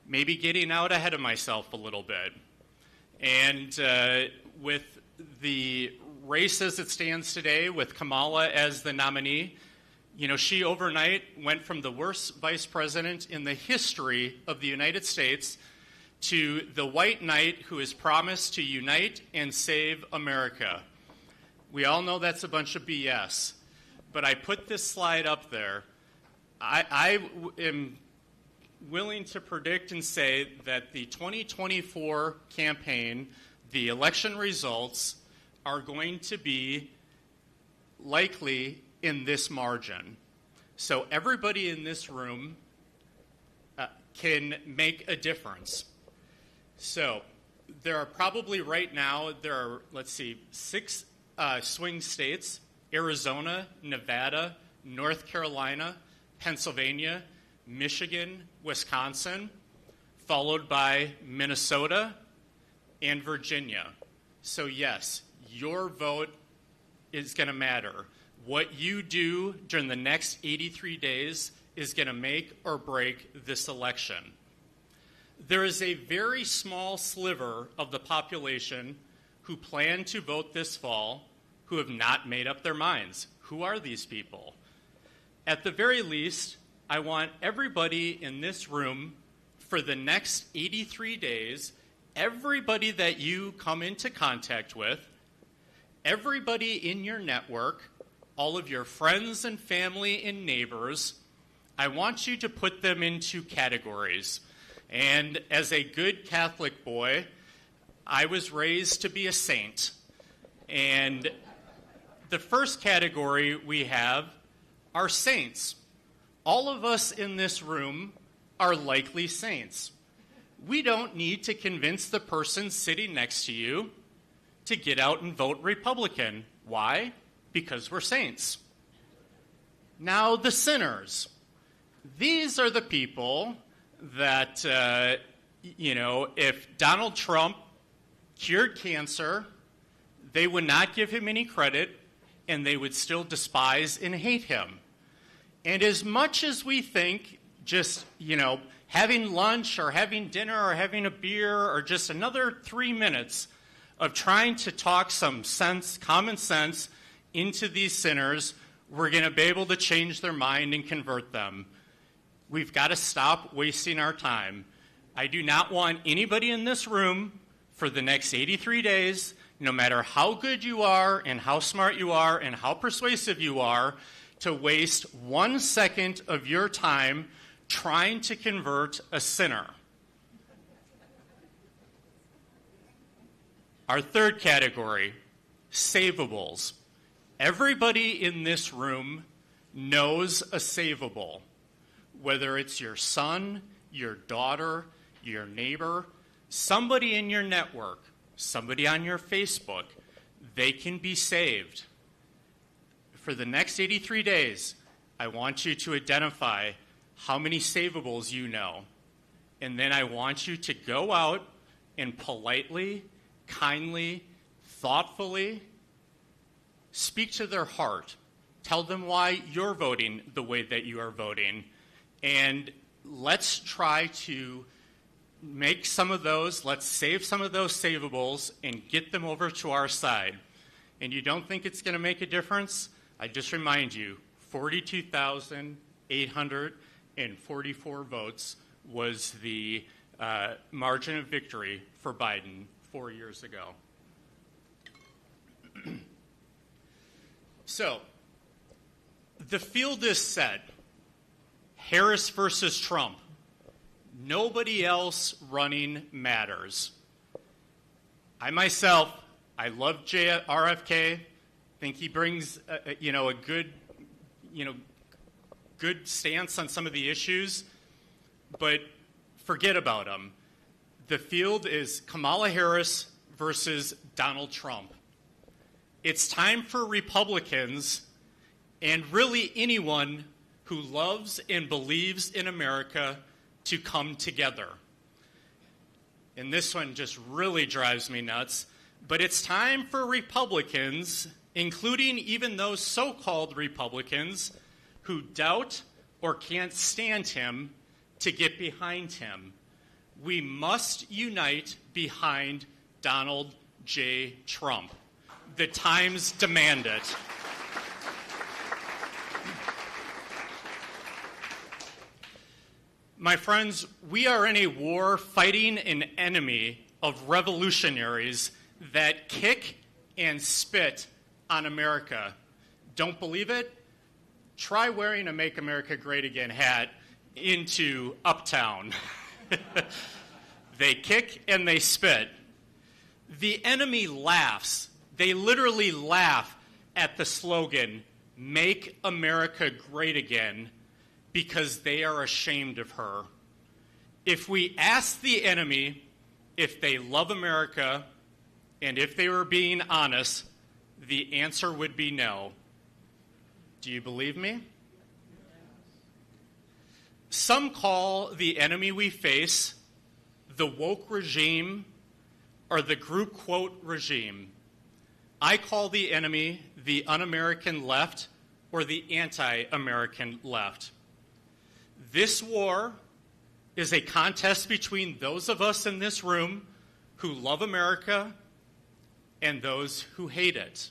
maybe getting out ahead of myself a little bit. And with the race as it stands today, with Kamala as the nominee, you know, she overnight went from the worst vice president in the history of the United States to the white knight who has promised to unite and save America. We all know that's a bunch of BS, but I put this slide up there. I am willing to predict and say that the 2024 campaign, the election results, are going to be likely in this margin. So everybody in this room can make a difference. So there are probably right now, there are, 6 swing states: Arizona, Nevada, North Carolina, Pennsylvania, Michigan, Wisconsin, followed by Minnesota and Virginia. So yes, your vote is going to matter. What you do during the next 83 days is going to make or break this election. There is a very small sliver of the population who plan to vote this fall who have not made up their minds. Who are these people? At the very least, I want everybody in this room for the next 83 days, everybody that you come into contact with, everybody in your network, all of your friends and family and neighbors, I want you to put them into categories. And as a good Catholic boy, I was raised to be a saint. And the first category we have are saints. All of us in this room are likely saints. We don't need to convince the person sitting next to you to get out and vote Republican. Why? Because we're saints. Now, the sinners. These are the people that, if Donald Trump cured cancer, they would not give him any credit, and they would still despise and hate him. And as much as we think just, having lunch or having dinner or having a beer or just another 3 minutes of trying to talk some sense, common sense, into these sinners, we're going to be able to change their mind and convert them. We've got to stop wasting our time. I do not want anybody in this room for the next 83 days, no matter how good you are and how smart you are and how persuasive you are, to waste 1 second of your time trying to convert a sinner. Our third category, savables. Everybody in this room knows a savable. Whether it's your son, your daughter, your neighbor, somebody in your network, somebody on your Facebook, they can be saved. For the next 83 days, I want you to identify how many savables you know. And then I want you to go out and politely, kindly, thoughtfully speak to their heart. Tell them why you're voting the way that you are voting. And let's try to make some of those, let's save some of those savables and get them over to our side. And you don't think it's going to make a difference? I just remind you, 42,844 votes was the margin of victory for Biden 4 years ago. So, the field is set. Harris versus Trump. Nobody else running matters. I myself, I love RFK. Think he brings a good stance on some of the issues, but forget about him. The field is Kamala Harris versus Donald Trump. It's time for Republicans and really anyone who loves and believes in America to come together. And this one just really drives me nuts, but it's time for Republicans, including even those so-called Republicans who doubt or can't stand him, to get behind him. We must unite behind Donald J. Trump. The times demand it. My friends, we are in a war fighting an enemy of revolutionaries that kick and spit on America. Don't believe it? Try wearing a Make America Great Again hat into Uptown. They kick and they spit. The enemy laughs. They literally laugh at the slogan, Make America Great Again, because they are ashamed of her. If we ask the enemy if they love America and if they were being honest, the answer would be no. Do you believe me? Some call the enemy we face the woke regime or the group quote regime. I call the enemy the un-American left or the anti-American left. This war is a contest between those of us in this room who love America and those who hate it.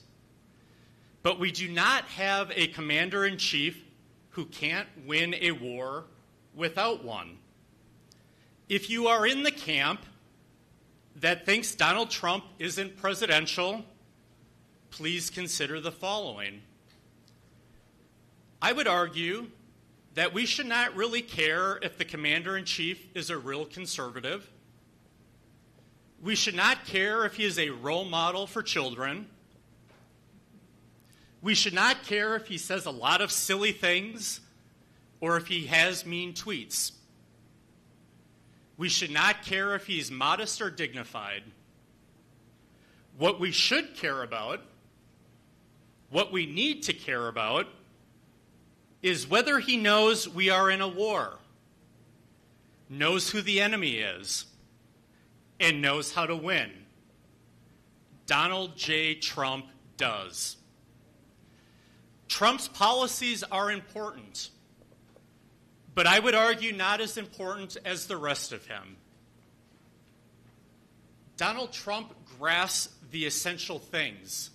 But we do not have a commander-in-chief who can't win a war without one. If you are in the camp that thinks Donald Trump isn't presidential, please consider the following. I would argue that we should not really care if the commander-in-chief is a real conservative. We should not care if he is a role model for children. We should not care if he says a lot of silly things or if he has mean tweets. We should not care if he's modest or dignified. What we should care about, what we need to care about, is whether he knows we are in a war, knows who the enemy is, and knows how to win. Donald J. Trump does. Trump's policies are important, but I would argue not as important as the rest of him. Donald Trump grasps the essential things.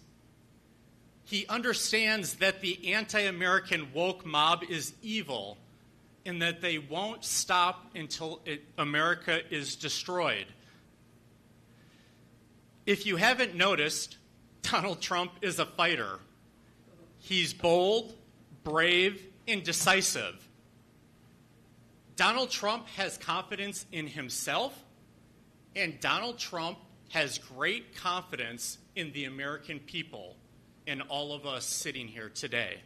He understands that the anti-American woke mob is evil and that they won't stop until America is destroyed. If you haven't noticed, Donald Trump is a fighter. He's bold, brave, and decisive. Donald Trump has confidence in himself, and Donald Trump has great confidence in the American people and all of us sitting here today.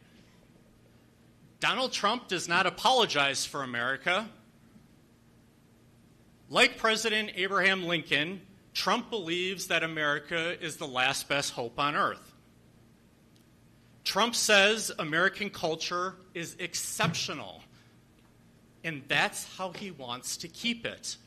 Donald Trump does not apologize for America. Like President Abraham Lincoln, Trump believes that America is the last best hope on earth. Trump says American culture is exceptional, and that's how he wants to keep it.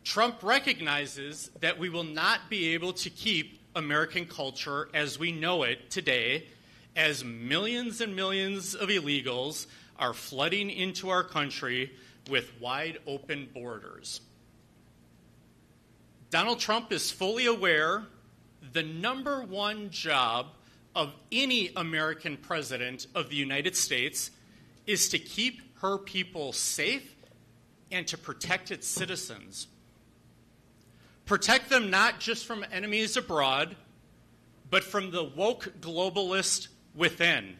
Trump recognizes that we will not be able to keep American culture as we know it today, as millions and millions of illegals are flooding into our country with wide open borders. Donald Trump is fully aware the number one job of any American president of the United States is to keep her people safe and to protect its citizens. Protect them not just from enemies abroad, but from the woke globalist within.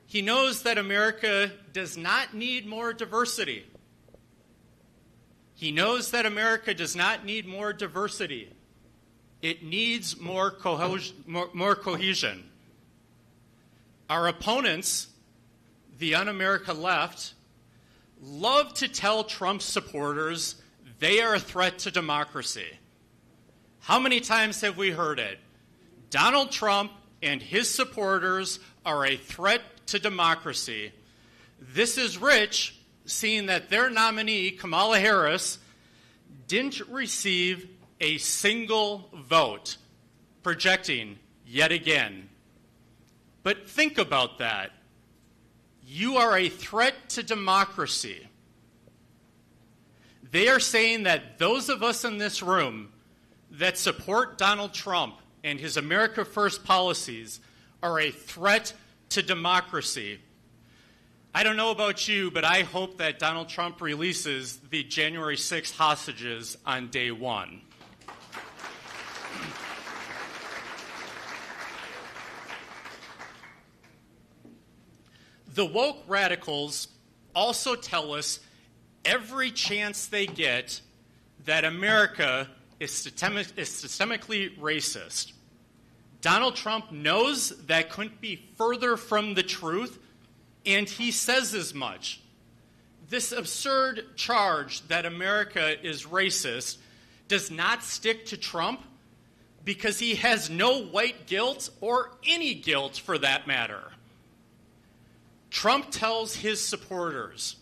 He knows that America does not need more diversity. He knows that America does not need more diversity. It needs more cohesion. Our opponents, the un-America left, love to tell Trump supporters they are a threat to democracy. How many times have we heard it? Donald Trump and his supporters are a threat to democracy. This is rich, seeing that their nominee, Kamala Harris, didn't receive a single vote, projecting yet again. But think about that. You are a threat to democracy. They are saying that those of us in this room that support Donald Trump and his America First policies are a threat to democracy. I don't know about you, but I hope that Donald Trump releases the January 6th hostages on day one. The woke radicals also tell us every chance they get that America is systemically racist. Donald Trump knows that couldn't be further from the truth, and he says as much. This absurd charge that America is racist does not stick to Trump because he has no white guilt or any guilt for that matter. Trump tells his supporters,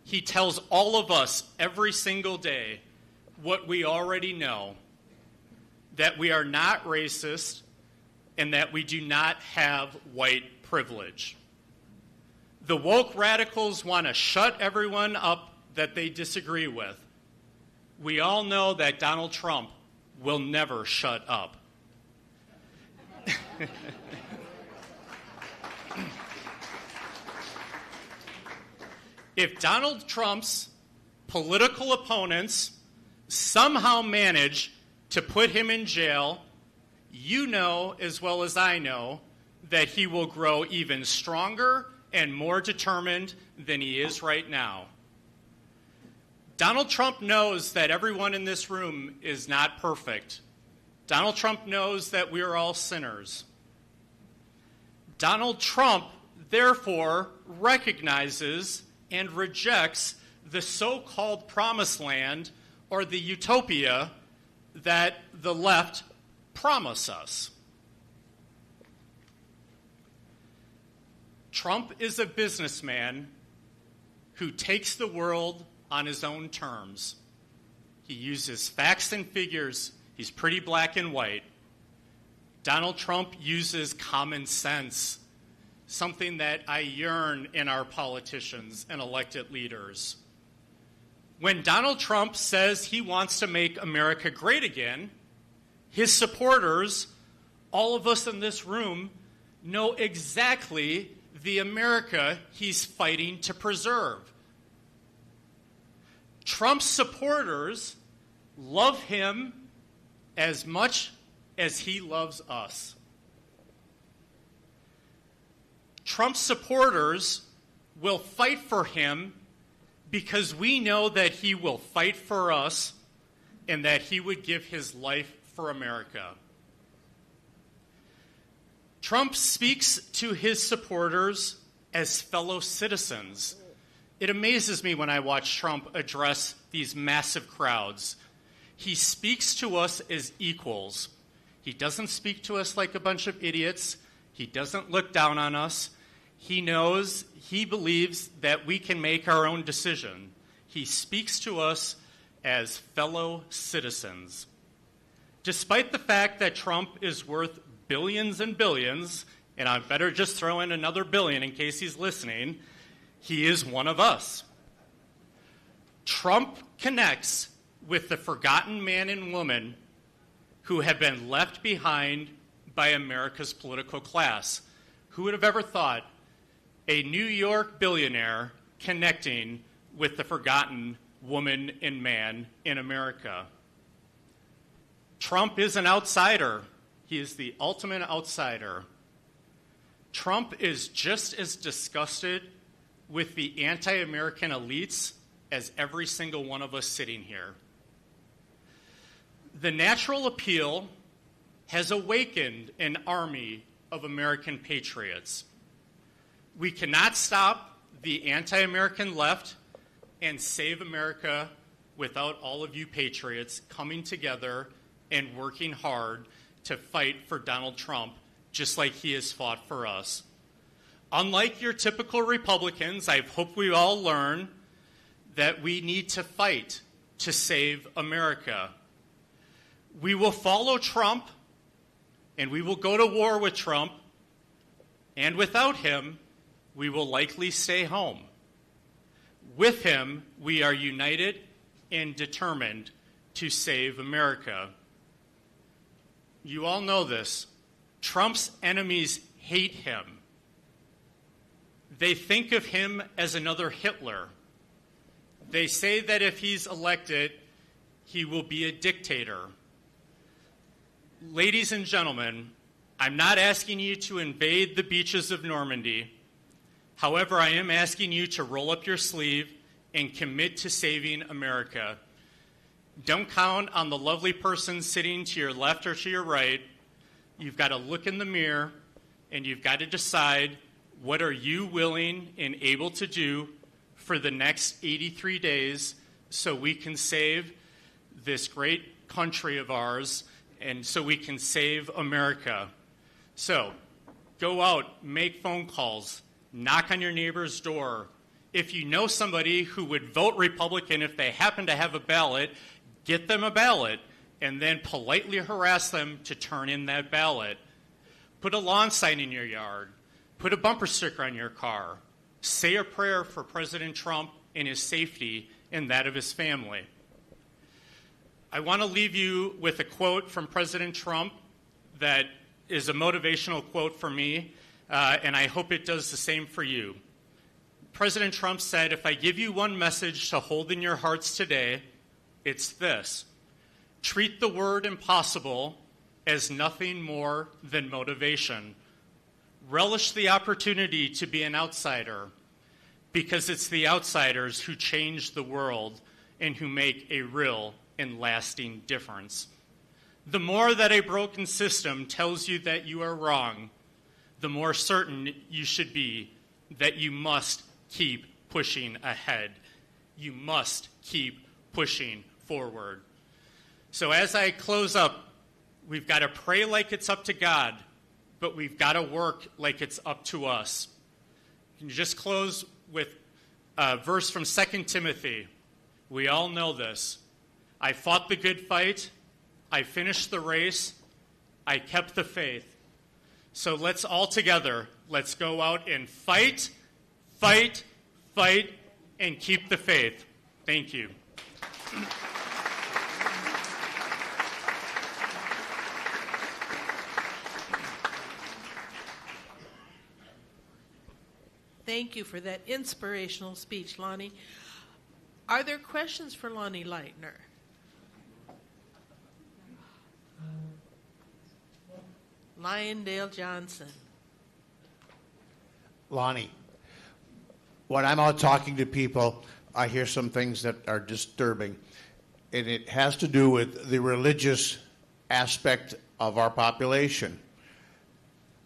he tells all of us every single day what we already know, that we are not racist and that we do not have white privilege. The woke radicals want to shut everyone up that they disagree with. We all know that Donald Trump will never shut up. If Donald Trump's political opponents somehow manage to put him in jail, you know as well as I know that he will grow even stronger and more determined than he is right now. Donald Trump knows that everyone in this room is not perfect. Donald Trump knows that we are all sinners. Donald Trump, therefore, recognizes and rejects the so-called promised land or the utopia that the left promise us. Trump is a businessman who takes the world on his own terms. He uses facts and figures. He's pretty black and white. Donald Trump uses common sense, something that I yearn in our politicians and elected leaders. When Donald Trump says he wants to make America great again, his supporters, all of us in this room, know exactly the America he's fighting to preserve. Trump's supporters love him as much as he loves us. Trump's supporters will fight for him because we know that he will fight for us and that he would give his life for America. Trump speaks to his supporters as fellow citizens. It amazes me when I watch Trump address these massive crowds. He speaks to us as equals. He doesn't speak to us like a bunch of idiots. He doesn't look down on us. He knows, he believes that we can make our own decision. He speaks to us as fellow citizens. Despite the fact that Trump is worth billions and billions, and I better just throw in another billion in case he's listening, he is one of us. Trump connects with the forgotten man and woman who have been left behind by America's political class. Who would have ever thought a New York billionaire connecting with the forgotten woman and man in America. Trump is an outsider. He is the ultimate outsider. Trump is just as disgusted with the anti-American elites as every single one of us sitting here. The natural appeal has awakened an army of American patriots. We cannot stop the anti-American left and save America without all of you patriots coming together and working hard to fight for Donald Trump, just like he has fought for us. Unlike your typical Republicans, I hope we all learn that we need to fight to save America. We will follow Trump, and we will go to war with Trump, and without him, we will likely stay home. With him, we are united and determined to save America. You all know this. Trump's enemies hate him. They think of him as another Hitler. They say that if he's elected, he will be a dictator. Ladies and gentlemen, I'm not asking you to invade the beaches of Normandy. However, I am asking you to roll up your sleeve and commit to saving America. Don't count on the lovely person sitting to your left or to your right. You've got to look in the mirror, and you've got to decide, what are you willing and able to do for the next 83 days so we can save this great country of ours and so we can save America? So go out, make phone calls, knock on your neighbor's door. If you know somebody who would vote Republican if they happen to have a ballot, get them a ballot and then politely harass them to turn in that ballot. Put a lawn sign in your yard. Put a bumper sticker on your car. Say a prayer for President Trump and his safety and that of his family. I want to leave you with a quote from President Trump that is a motivational quote for me, and I hope it does the same for you. President Trump said, "If I give you one message to hold in your hearts today, it's this: treat the word impossible as nothing more than motivation. Relish the opportunity to be an outsider, because it's the outsiders who change the world and who make a real and lasting difference. The more that a broken system tells you that you are wrong, the more certain you should be that you must keep pushing ahead. You must keep pushing forward." So as I close up, we've got to pray like it's up to God, but we've got to work like it's up to us. Can you just close with a verse from 2 Timothy? We all know this. "I fought the good fight. I finished the race. I kept the faith." So let's all together, let's go out and fight, fight, fight, and keep the faith. Thank you. Thank you for that inspirational speech, Lonnie. Are there questions for Lonnie Leitner? Lyondale Johnson. Lonnie, when I'm out talking to people, I hear some things that are disturbing, and it has to do with the religious aspect of our population.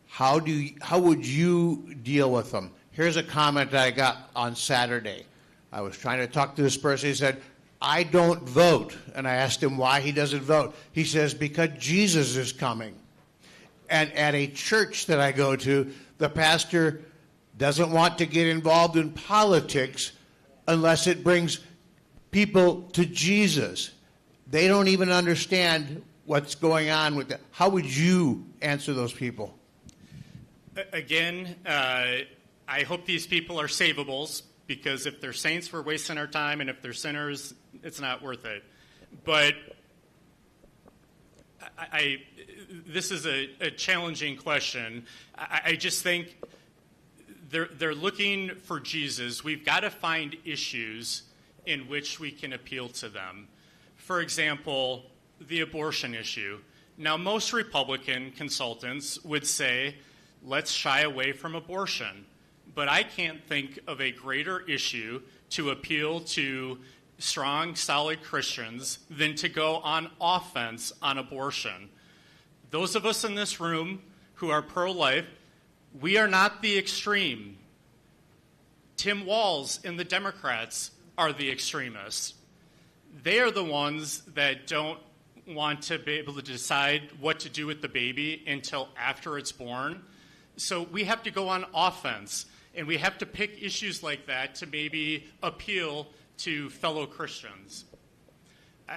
How would you deal with them? Here's a comment I got on Saturday. I was trying to talk to this person. He said, "I don't vote." And I asked him why he doesn't vote. He says, "Because Jesus is coming." And at a church that I go to, the pastor doesn't want to get involved in politics unless it brings people to Jesus. They don't even understand what's going on with that. How would you answer those people? Again, I hope these people are savables, because if they're saints, we're wasting our time, and if they're sinners, it's not worth it. But this is a challenging question. I just think they're looking for Jesus. We've got to find issues in which we can appeal to them. For example, the abortion issue. Now, most Republican consultants would say, let's shy away from abortion. But I can't think of a greater issue to appeal to strong, solid Christians than to go on offense on abortion. Those of us in this room who are pro-life, we are not the extreme. Tim Walz and the Democrats are the extremists. They are the ones that don't want to be able to decide what to do with the baby until after it's born. So we have to go on offense, and we have to pick issues like that to maybe appeal to fellow Christians.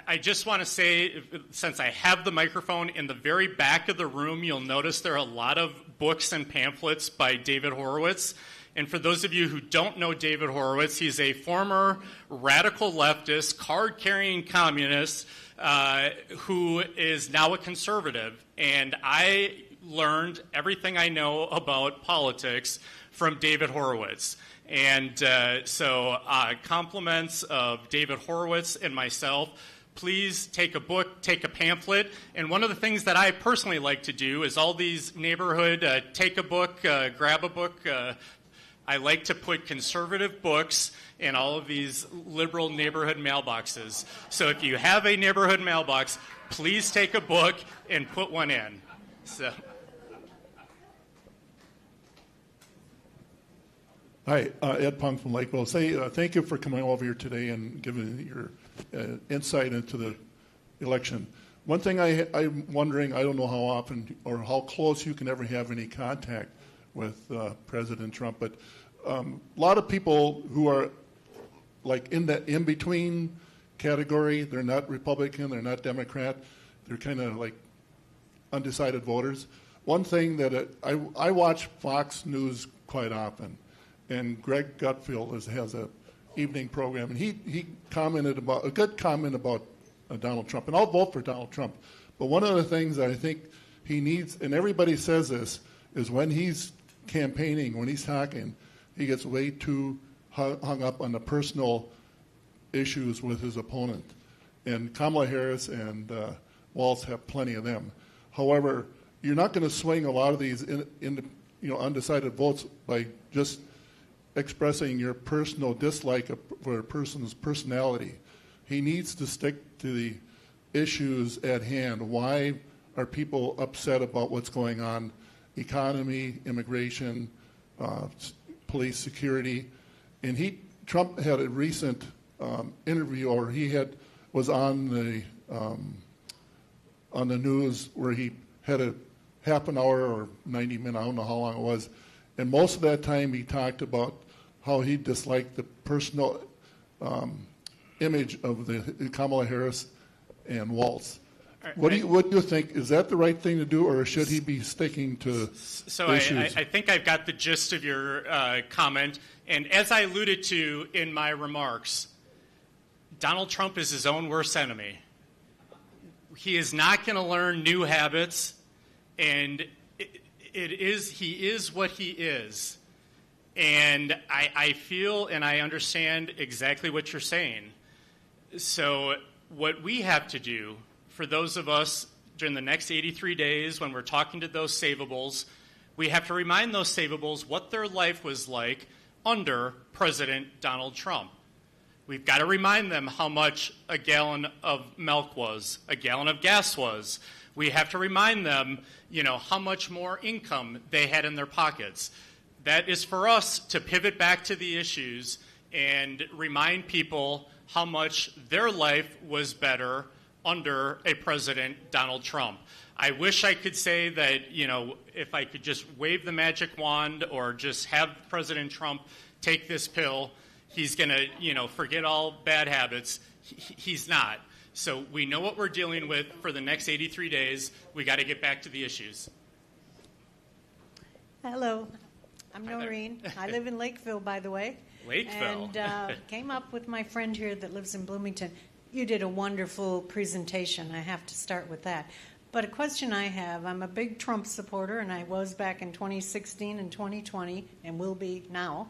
I just want to say, since I have the microphone, in the very back of the room, you'll notice there are a lot of books and pamphlets by David Horowitz. And for those of you who don't know David Horowitz, he's a former radical leftist, card-carrying communist who is now a conservative. And I learned everything I know about politics from David Horowitz. And so compliments of David Horowitz and myself. Please take a book, take a pamphlet. And one of the things that I personally like to do is all these neighborhood take a book, grab a book. I like to put conservative books in all of these liberal neighborhood mailboxes. So if you have a neighborhood mailbox, please take a book and put one in. So. Hi, Ed Pung from Lakeville. Thank you for coming over here today and giving your insight into the election. One thing I'm wondering, I don't know how often or how close you can ever have any contact with President Trump, but a lot of people who are like in the in-between category, they're not Republican, they're not Democrat, they're kind of like undecided voters. One thing that I watch Fox News quite often, and Greg Gutfeld has a evening program, and he commented about a good comment about Donald Trump, and I'll vote for Donald Trump. But one of the things that I think he needs, and everybody says this, is when he's campaigning, when he's talking, he gets way too hung up on the personal issues with his opponent. And Kamala Harris and Walz have plenty of them. However, you're not going to swing a lot of these undecided votes by just expressing your personal dislike for a person's personality. He needs to stick to the issues at hand. Why are people upset about what's going on? Economy, immigration, police security. And Trump had a recent interview, or was on the news where he had a half an hour or 90 minutes, I don't know how long it was, and most of that time he talked about how he disliked the personal image of the Kamala Harris and Walz. What do you think? Is that the right thing to do, or should he be sticking to issues? I think I've got the gist of your comment. And as I alluded to in my remarks, Donald Trump is his own worst enemy. He is not going to learn new habits, and he is what he is. And I feel and I understand exactly what you're saying. So what we have to do, for those of us during the next 83 days when we're talking to those savables, we have to remind those savables what their life was like under President Donald Trump. We've got to remind them how much a gallon of milk was, a gallon of gas was. We have to remind them, how much more income they had in their pockets. That is for us to pivot back to the issues and remind people how much their life was better under a President Donald Trump. I wish I could say that, if I could just wave the magic wand or just have President Trump take this pill, he's going to, forget all bad habits. He's not. So we know what we're dealing with for the next 83 days. We got to get back to the issues. Hello. I'm Noreen. I live in Lakeville, by the way. Lakeville. And came up with my friend here that lives in Bloomington. You did a wonderful presentation. I have to start with that. But a question I have, I'm a big Trump supporter, and I was back in 2016 and 2020, and will be now.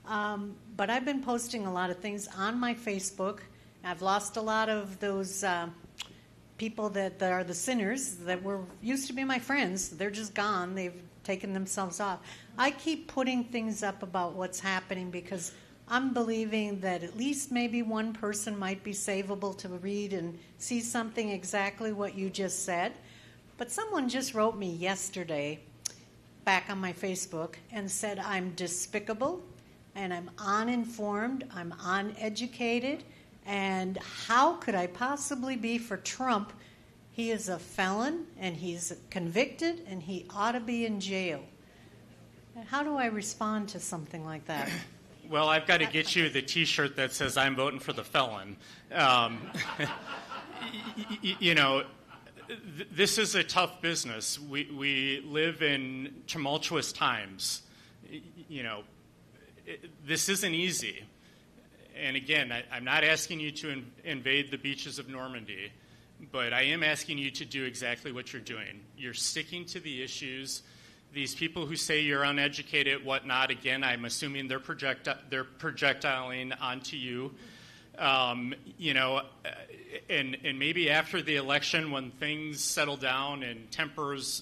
But I've been posting a lot of things on my Facebook. I've lost a lot of those people that are the sinners that used to be my friends. They're just gone. They've taken themselves off. I keep putting things up about what's happening because I'm believing that at least maybe one person might be savable to read and see something exactly what you just said. But someone just wrote me yesterday back on my Facebook and said I'm despicable and I'm uninformed, I'm uneducated, and how could I possibly be for Trump? He is a felon and he's convicted and he ought to be in jail. How do I respond to something like that? Well, I've got to get you the T-shirt that says I'm voting for the felon. This is a tough business. We live in tumultuous times. This isn't easy. And again, I'm not asking you to invade the beaches of Normandy, but I am asking you to do exactly what you're doing. You're sticking to the issues. These people who say you're uneducated, whatnot, again, I'm assuming they're projectiling onto you. And maybe after the election, when things settle down and tempers,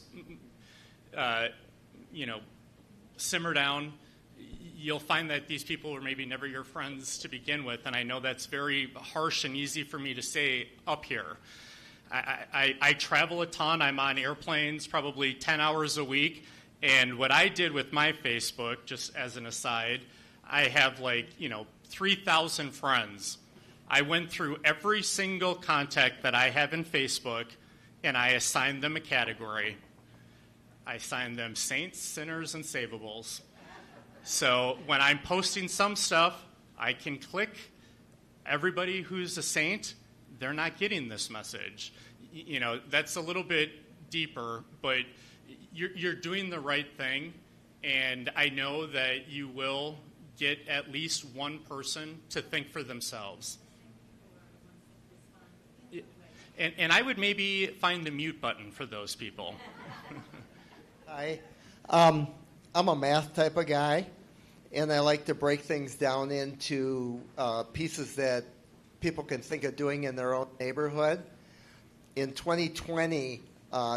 simmer down, you'll find that these people were maybe never your friends to begin with. And I know that's very harsh and easy for me to say up here. I travel a ton. I'm on airplanes probably 10 hours a week. And what I did with my Facebook, just as an aside, I have 3,000 friends. I went through every single contact that I have in Facebook, and I assigned them a category. I assigned them saints, sinners, and savables. So when I'm posting some stuff, I can click everybody who's a saint. They're not getting this message. That's a little bit deeper, but you're doing the right thing, and I know that you will get at least one person to think for themselves. And I would maybe find the mute button for those people. Hi. I'm a math type of guy, and I like to break things down into pieces that people can think of doing in their own neighborhood. In 2020,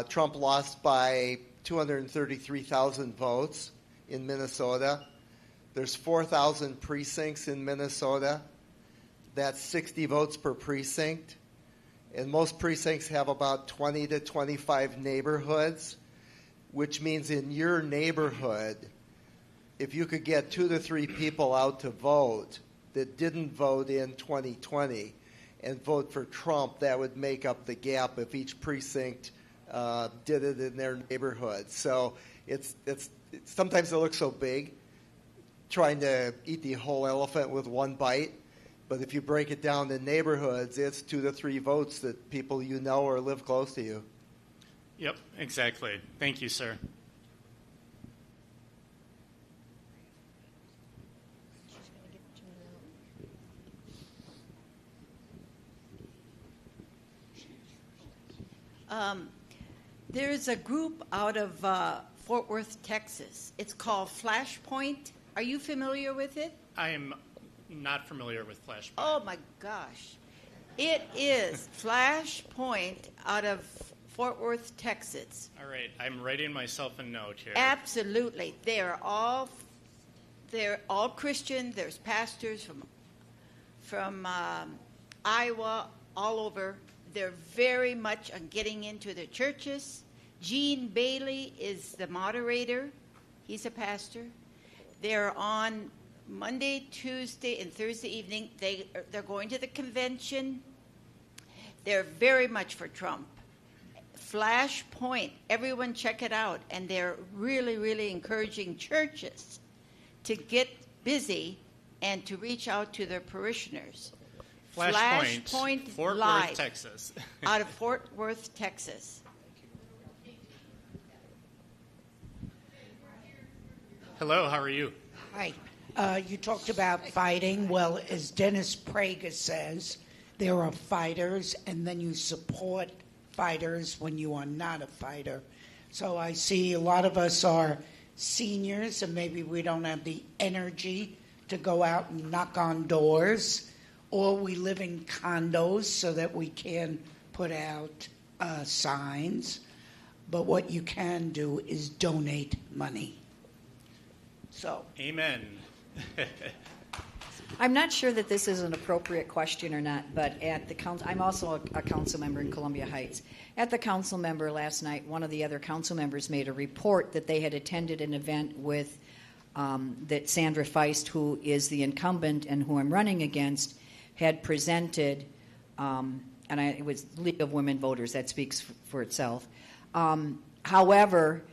Trump lost by 233,000 votes in Minnesota. There's 4,000 precincts in Minnesota. That's 60 votes per precinct. And most precincts have about 20 to 25 neighborhoods, which means in your neighborhood, if you could get 2 to 3 people out to vote that didn't vote in 2020 and vote for Trump, that would make up the gap if each precinct did it in their neighborhood. So it's sometimes it looks so big, trying to eat the whole elephant with one bite. But if you break it down to neighborhoods, it's 2 to 3 votes that people you know or live close to you. Yep, exactly. Thank you, sir. There's a group out of Fort Worth, Texas. It's called Flashpoint. Are you familiar with it? I am not familiar with Flashpoint. Oh, my gosh. It is Flashpoint out of Fort Worth, Texas. All right, I'm writing myself a note here. Absolutely. They're all Christian. There's pastors from Iowa, all over. They're very much on getting into the churches. Gene Bailey is the moderator. He's a pastor. They're on Monday, Tuesday, and Thursday evening. They're going to the convention. They're very much for Trump. Flashpoint, everyone check it out. And they're really, really encouraging churches to get busy and to reach out to their parishioners. Flashpoint, Fort Live, Worth, Texas. out of Fort Worth, Texas. Hello, how are you? Hi. You talked about fighting. Well, as Dennis Prager says, there are fighters, and then you support fighters when you are not a fighter. So I see a lot of us are seniors and maybe we don't have the energy to go out and knock on doors, or we live in condos so that we can put out signs. But what you can do is donate money. So. Amen. I'm not sure that this is an appropriate question or not, but at the council, I'm also a council member in Columbia Heights. At the council member last night, one of the other council members made a report that they had attended an event with that Sandra Feist, who is the incumbent and who I'm running against, had presented, it was League of Women Voters, that speaks for itself. However,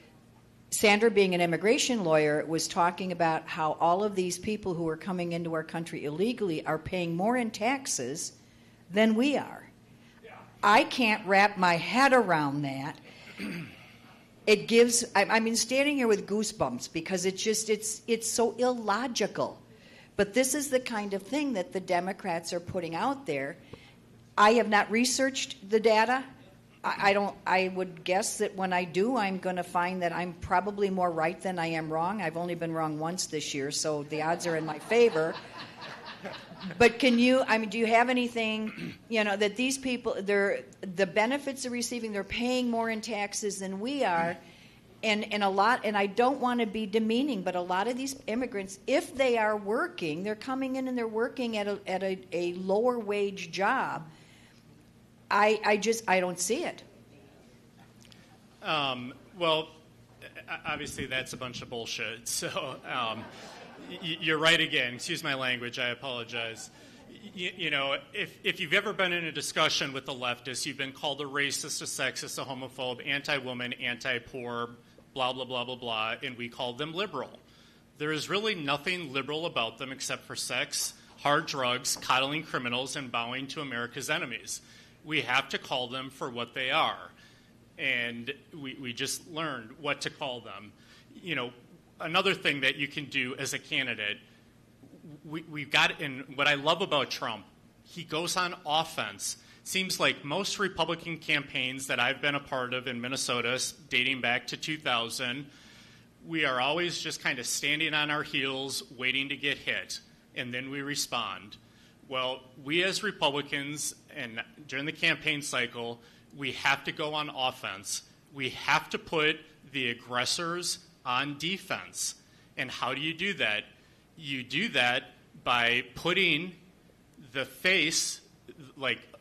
Sandra, being an immigration lawyer, was talking about how all of these people who are coming into our country illegally are paying more in taxes than we are. Yeah. I can't wrap my head around that. It gives, I'm standing here with goosebumps because it's so illogical. But this is the kind of thing that the Democrats are putting out there. I have not researched the data. I would guess that when I do, I'm going to find that I'm probably more right than I am wrong. I've only been wrong once this year, so the odds are in my favor. But do you have anything, that these people, the benefits they're receiving, they're paying more in taxes than we are, and I don't want to be demeaning, but a lot of these immigrants, if they are working, they're coming in and they're working at a lower wage job. I don't see it. Well, obviously that's a bunch of bullshit. So you're right again. Excuse my language. I apologize. If you've ever been in a discussion with the leftists, you've been called a racist, a sexist, a homophobe, anti-woman, anti-poor, blah, blah, blah, blah, blah, and we called them liberal. There is really nothing liberal about them except for sex, hard drugs, coddling criminals, and bowing to America's enemies. We have to call them for what they are. And we just learned what to call them. Another thing that you can do as a candidate, we've got, and what I love about Trump, he goes on offense. Seems like most Republican campaigns that I've been a part of in Minnesota, dating back to 2000, we are always just kind of standing on our heels, waiting to get hit, and then we respond. Well, we as Republicans, and during the campaign cycle, we have to go on offense. We have to put the aggressors on defense. And how do you do that? You do that by putting the face,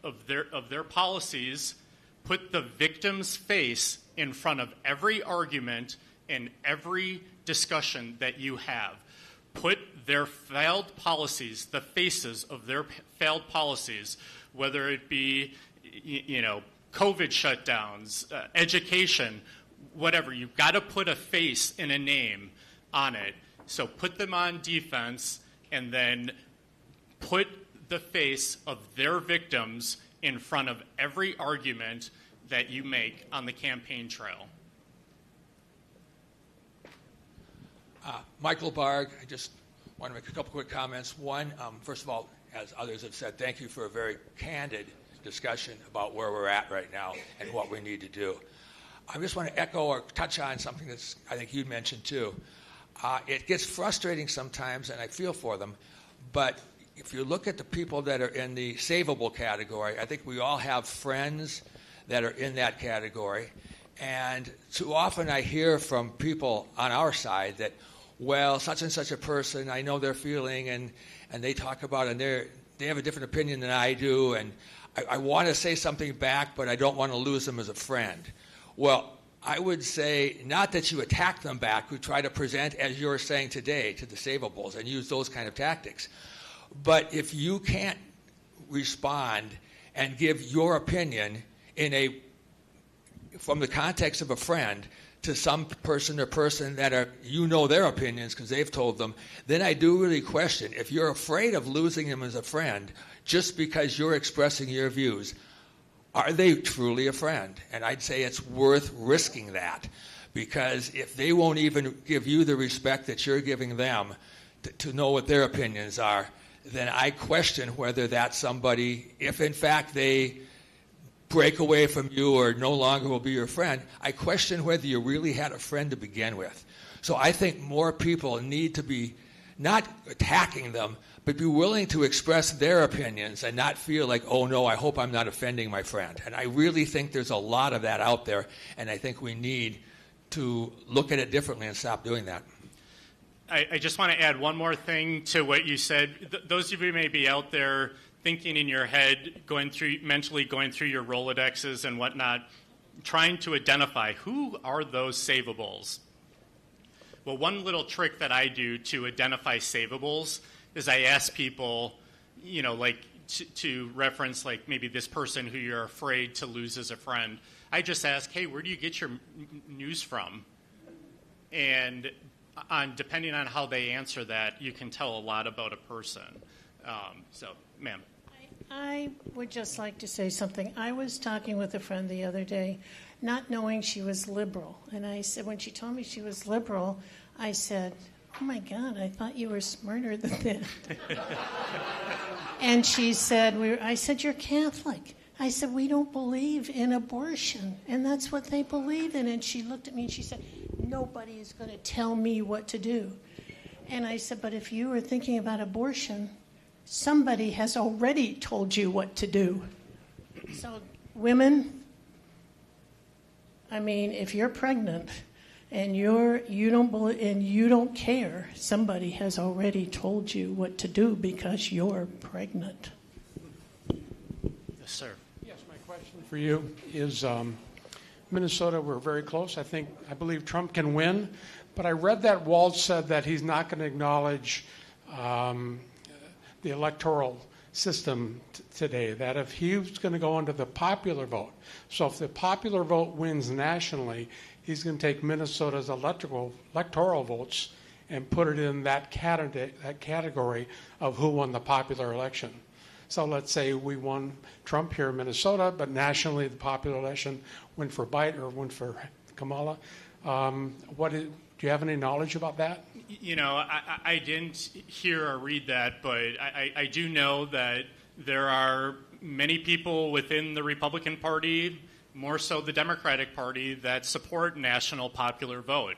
of their policies, put the victim's face in front of every argument and every discussion that you have. Put their failed policies, the faces of their failed policies, whether it be, COVID shutdowns, education, whatever. You've got to put a face and a name on it. So put them on defense and then put the face of their victims in front of every argument that you make on the campaign trail. Michael Barg, I just want to make a couple quick comments. One, first of all, as others have said, thank you for a very candid discussion about where we're at right now and what we need to do. I just want to echo or touch on something that's I think you mentioned too. It gets frustrating sometimes, and I feel for them, but if you look at the people that are in the savable category, I think we all have friends that are in that category, and too often I hear from people on our side that, well, such and such a person, I know their feeling, and they talk about it, and they have a different opinion than I do, and I want to say something back, but I don't want to lose them as a friend. Well, I would say not that you attack them back, who try to present, as you're saying today, to disableables and use those kind of tactics. But if you can't respond and give your opinion from the context of a friend to some person or person that their opinions because they've told them, then I do really question if you're afraid of losing them as a friend just because you're expressing your views. Are they truly a friend? And I'd say it's worth risking that, because if they won't even give you the respect that you're giving them to know what their opinions are, then I question whether that's somebody, if in fact they break away from you or no longer will be your friend, I question whether you really had a friend to begin with. So I think more people need to be not attacking them, but be willing to express their opinions and not feel like, oh no, I hope I'm not offending my friend. And I really think there's a lot of that out there, and I think we need to look at it differently and stop doing that. I just want to add one more thing to what you said. Those of you who may be out there thinking in your head, mentally going through your Rolodexes and whatnot, trying to identify who are those savables. Well, one little trick that I do to identify savables is I ask people, to reference like maybe this person who you're afraid to lose as a friend. I just ask, hey, where do you get your news from? And depending on how they answer that, you can tell a lot about a person. Ma'am. I would just like to say something. I was talking with a friend the other day, not knowing she was liberal. And I said, when she told me she was liberal, I said, oh my God, I thought you were smarter than that. And she said, I said, you're Catholic. I said, we don't believe in abortion. And that's what they believe in. And she looked at me and she said, nobody is going to tell me what to do. And I said, but if you were thinking about abortion, somebody has already told you what to do. So women, if you're pregnant and you don't care, somebody has already told you what to do because you're pregnant. Yes, sir. Yes, my question for you is Minnesota, we're very close. I believe Trump can win. But I read that Walz said that he's not going to acknowledge the electoral system today, that if he was going to go into the popular vote, so if the popular vote wins nationally, he's going to take Minnesota's electoral votes and put it in that category of who won the popular election. So let's say we won Trump here in Minnesota, but nationally the popular election went for Biden or went for Kamala. Do you have any knowledge about that? I didn't hear or read that, but I do know that there are many people within the Republican Party, more so the Democratic Party, that support national popular vote.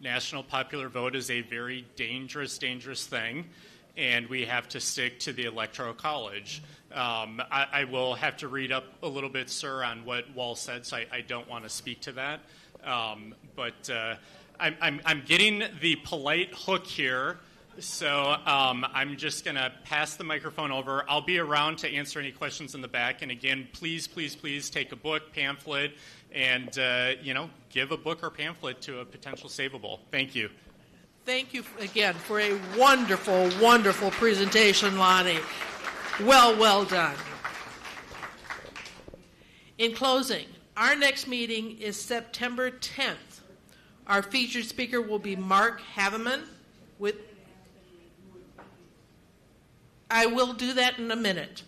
National popular vote is a very dangerous thing, and we have to stick to the Electoral College. I will have to read up a little bit, sir, on what Walz said, so I don't want to speak to that. But I'm getting the polite hook here, so I'm just going to pass the microphone over. I'll be around to answer any questions in the back. And again, please take a book, pamphlet, and give a book or pamphlet to a potential savable. Thank you. Thank you again for a wonderful, wonderful presentation, Lonnie. Well done. In closing, our next meeting is September 10th. Our featured speaker will be Mark Haveman. I will do that in a minute.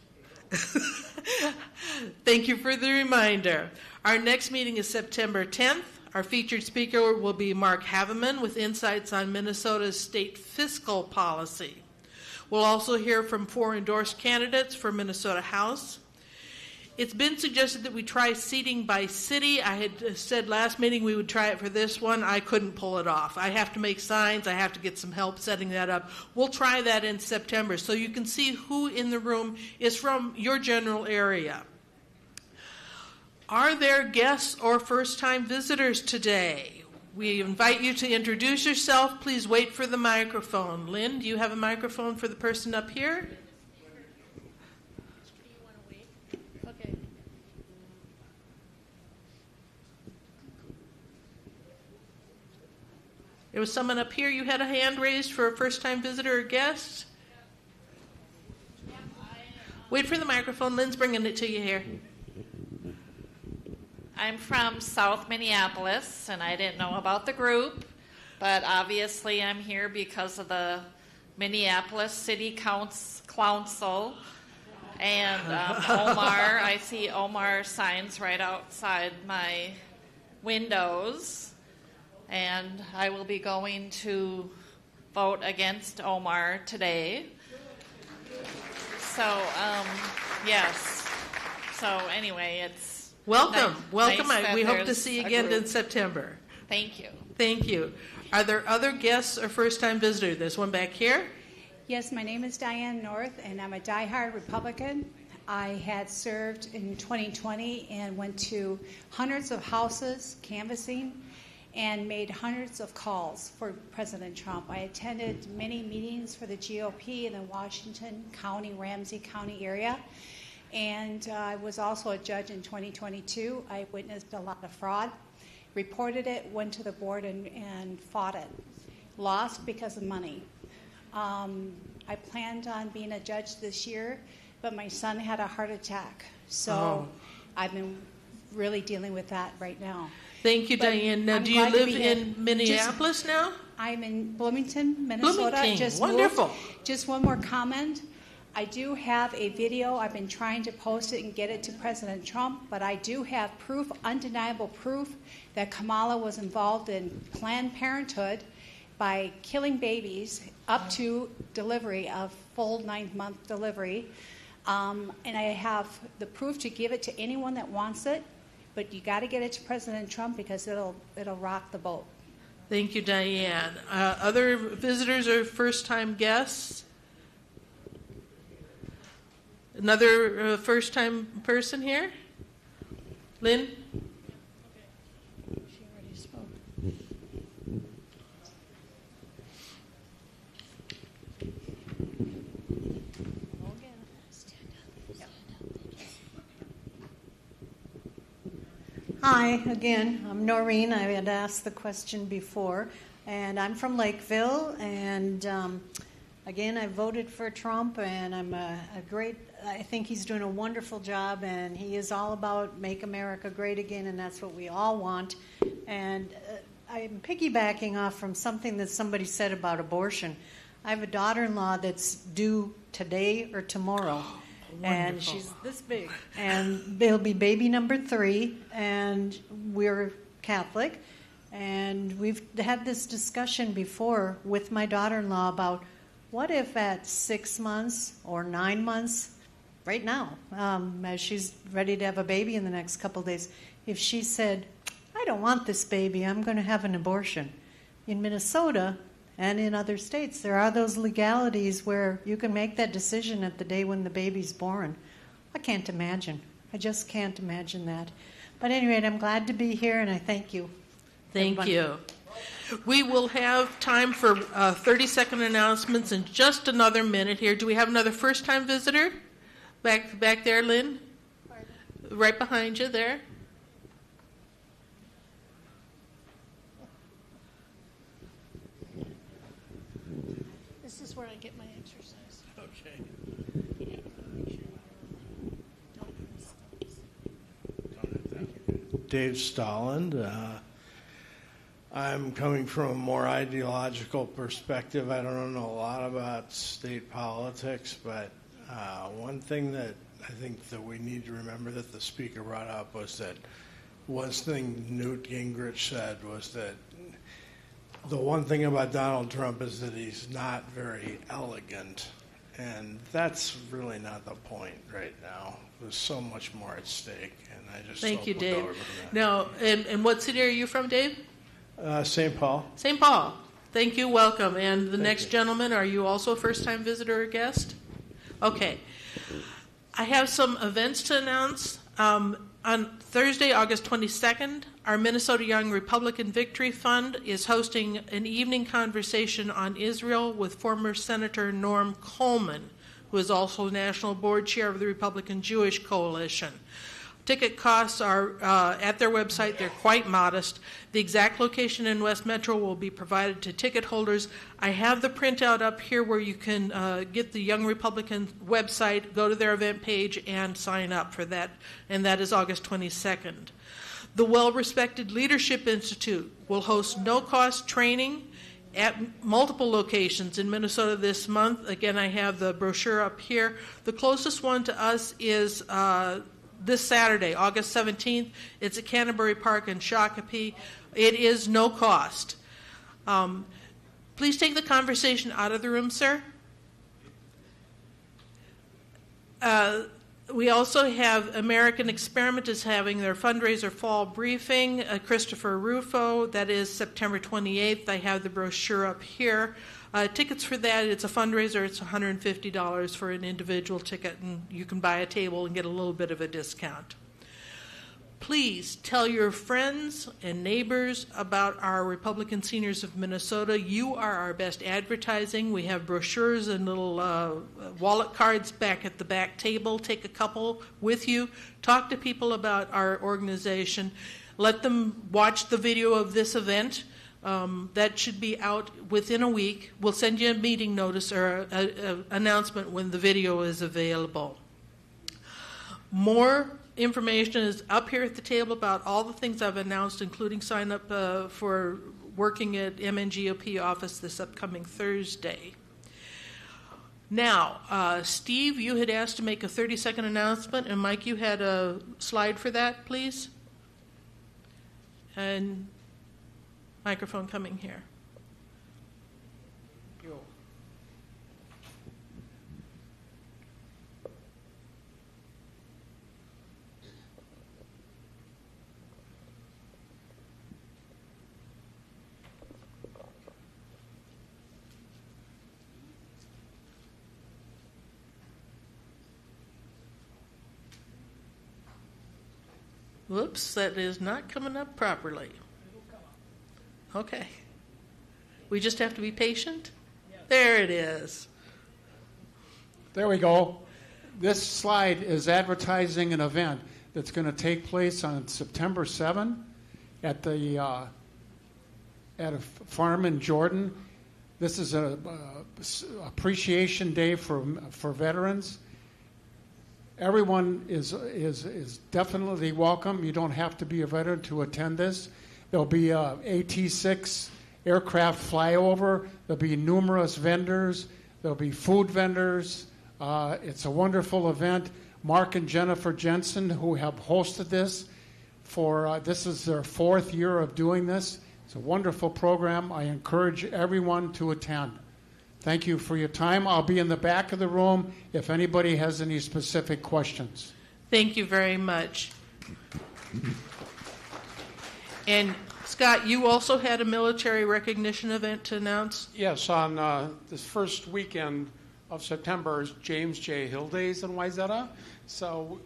Thank you for the reminder. Our next meeting is September 10th. Our featured speaker will be Mark Haveman with insights on Minnesota's state fiscal policy. We'll also hear from 4 endorsed candidates for Minnesota House. It's been suggested that we try seating by city. I had said last meeting we would try it for this one. I couldn't pull it off. I have to make signs. I have to get some help setting that up. We'll try that in September so you can see who in the room is from your general area. Are there guests or first-time visitors today? We invite you to introduce yourself. Please wait for the microphone. Lynn, do you have a microphone for the person up here? There was someone up here. You had a hand raised for a first-time visitor or guest? Wait for the microphone. Lynn's bringing it to you here. I'm from South Minneapolis, and I didn't know about the group, but obviously I'm here because of the Minneapolis City Council. And Omar, I see Omar signs right outside my windows. And I will be going to vote against Omar today. So, yes. So anyway, it's Welcome. Welcome. nice that We hope to there's see you a again group. in September. Thank you. Thank you. Are there other guests or first-time visitors? There's one back here. Yes, my name is Diane North, and I'm a diehard Republican. I had served in 2020 and went to hundreds of houses canvassing and made hundreds of calls for President Trump. I attended many meetings for the GOP in the Washington County, Ramsey County area, and I was also a judge in 2022. I witnessed a lot of fraud, reported it, went to the board and fought it. Lost because of money. I planned on being a judge this year, but my son had a heart attack. So I've been really dealing with that right now. Thank you, But Diane. Now, I'm do you glad to live be here. in Minneapolis now? I'm in Bloomington, Minnesota. Bloomington, Just wonderful. moved. Just one more comment. I do have a video. I've been trying to post it and get it to President Trump, but I do have proof, undeniable proof, that Kamala was involved in Planned Parenthood by killing babies up to delivery of full 9-month delivery. And I have the proof to give it to anyone that wants it, but you got to get it to President Trump because it'll rock the boat. Thank you, Diane. Other visitors or first-time guests? Another first-time person here? Lynn? She already spoke. Hi, again, I'm Noreen. I had asked the question before, and I'm from Lakeville, and again, I voted for Trump, and I'm I think he's doing a wonderful job, and he is all about make America great again, and that's what we all want. And I'm piggybacking off from something that somebody said about abortion. I have a daughter-in-law that's due today or tomorrow. And Wonderful. she's this big. And they'll be baby number 3, and we're Catholic. And we've had this discussion before with my daughter-in-law about what if at 6 months or 9 months, right now, as she's ready to have a baby in the next couple of days, if she said, I don't want this baby, I'm going to have an abortion. In Minnesota and in other states, there are those legalities where you can make that decision at the day when the baby's born. I can't imagine. I just can't imagine that. But anyway, I'm glad to be here, and I thank you. Thank everybody. you. We will have time for 30-second announcements in just another minute here. Do we have another first-time visitor? Back there, Lynn? Right behind you there. This is where I get my exercise. Okay. Dave Stolland. I'm coming from a more ideological perspective. I don't know a lot about state politics, but one thing that I think that we need to remember that the speaker brought up was that one thing Newt Gingrich said was that the one thing about Donald Trump is that he's not very elegant, and that's really not the point right now. There's so much more at stake, and I just Thank hope you, we'll Dave. go over that. Now, and what city are you from, Dave? St. Paul. St. Paul. Thank you. Welcome. And the Thank next you. gentleman, are you also a first-time visitor or guest? Okay. I have some events to announce. On Thursday, August 22nd, our Minnesota Young Republican Victory Fund is hosting an evening conversation on Israel with former Senator Norm Coleman, who is also National Board Chair of the Republican Jewish Coalition. Ticket costs are at their website. They're quite modest. The exact location in West Metro will be provided to ticket holders. I have the printout up here where you can get the Young Republican website, go to their event page, and sign up for that, and that is August 22nd. The Well-Respected Leadership Institute will host no-cost training at multiple locations in Minnesota this month. Again, I have the brochure up here. The closest one to us is this Saturday, August 17th. It's at Canterbury Park in Shakopee. It is no cost. Please take the conversation out of the room, sir. We also have American Experiment is having their fundraiser fall briefing. Christopher Rufo, that is September 28th. I have the brochure up here. Tickets for that, it's a fundraiser. It's $150 for an individual ticket, and you can buy a table and get a little bit of a discount. Please tell your friends and neighbors about our Republican Seniors of Minnesota. You are our best advertising. We have brochures and little wallet cards back at the back table. Take a couple with you. Talk to people about our organization. Let them watch the video of this event. That should be out within a week. We'll send you a meeting notice or an announcement when the video is available. More information is up here at the table about all the things I've announced, including sign up for working at MNGOP office this upcoming Thursday. Now, Steve, you had asked to make a 30-second announcement, and Mike, you had a slide for that, please. And microphone coming here. Whoops, that is not coming up properly. Okay. We just have to be patient? There it is. There we go. This slide is advertising an event that's going to take place on September 7 at the at a farm in Jordan. This is a appreciation day for veterans. Everyone is definitely welcome. You don't have to be a veteran to attend this. There'll be a AT-6 aircraft flyover. There'll be numerous vendors. There'll be food vendors. It's a wonderful event. Mark and Jennifer Jensen, who have hosted this this is their 4th year of doing this. It's a wonderful program. I encourage everyone to attend. Thank you for your time. I'll be in the back of the room if anybody has any specific questions. Thank you very much. And Scott, you also had a military recognition event to announce? Yes, on this first weekend of September is James J. Hill Days in Wayzata. So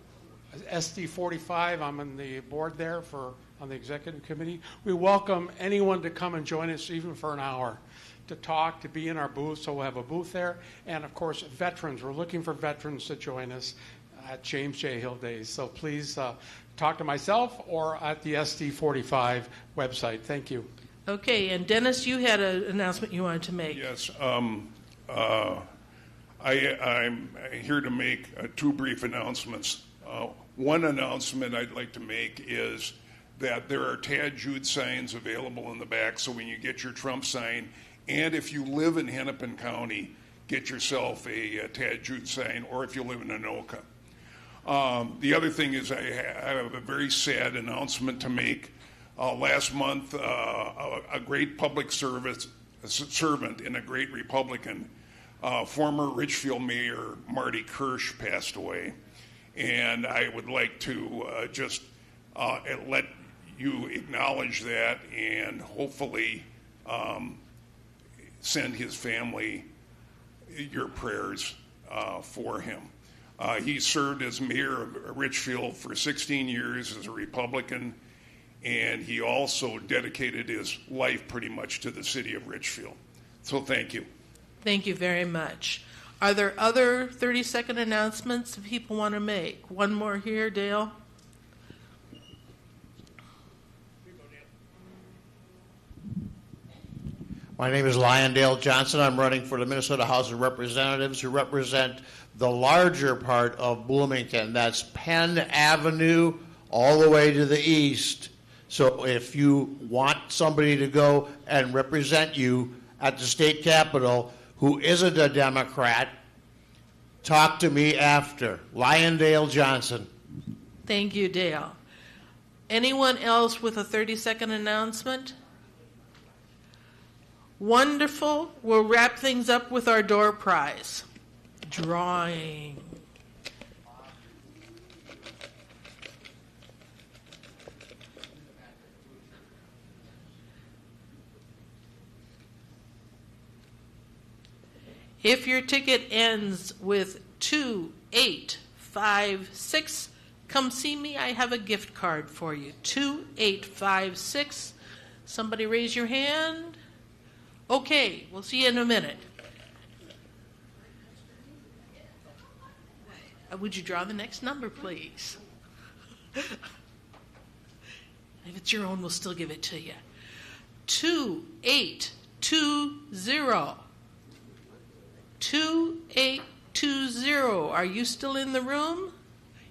SD 45, I'm on the board there on the executive committee. We welcome anyone to come and join us even for an hour to talk, to be in our booth. So we'll have a booth there. And of course, veterans. We're looking for veterans to join us at James J. Hill Days. So please talk to myself or at the SD45 website. Thank you. Okay, and Dennis, you had an announcement you wanted to make. Yes. I'm here to make 2 brief announcements. One announcement I'd like to make is that there are Tad Jude signs available in the back, so when you get your Trump sign, and if you live in Hennepin County, get yourself a Tad Jude sign, or if you live in Anoka. The other thing is I have a very sad announcement to make. Last month, a great public servant and a great Republican, former Richfield Mayor Marty Kirsch, passed away. And I would like to just let you acknowledge that and hopefully send his family your prayers for him. He served as mayor of Richfield for 16 years as a Republican, and he also dedicated his life pretty much to the city of Richfield. So thank you. Thank you very much. Are there other 30-second announcements that people want to make? One more here, Dale. My name is Lyondale Johnson. I'm running for the Minnesota House of Representatives, who represent the larger part of Bloomington. That's Penn Avenue all the way to the east. So if you want somebody to go and represent you at the state capitol who isn't a Democrat, talk to me after. Lyondale Johnson. Thank you, Dale. Anyone else with a 30-second announcement? Wonderful. We'll wrap things up with our door prize. Drawing. If your ticket ends with 2856, come see me. I have a gift card for you. 2856. Somebody raise your hand. Okay, we'll see you in a minute. Would you draw the next number, please? If it's your own, we'll still give it to you. 2820. 2820. Are you still in the room?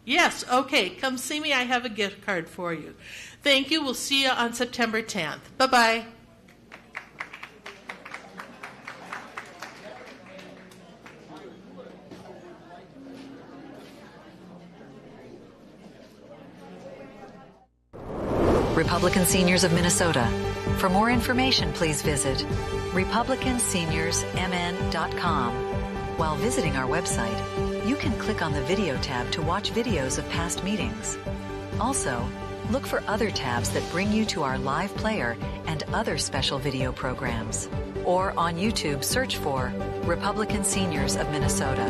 Yes, okay. Come see me. I have a gift card for you. Thank you. We'll see you on September 10th. Bye-bye. Republican Seniors of Minnesota. For more information, please visit republicanseniorsmn.com. While visiting our website, you can click on the video tab to watch videos of past meetings. Also, look for other tabs that bring you to our live player and other special video programs. Or on YouTube, search for Republican Seniors of Minnesota.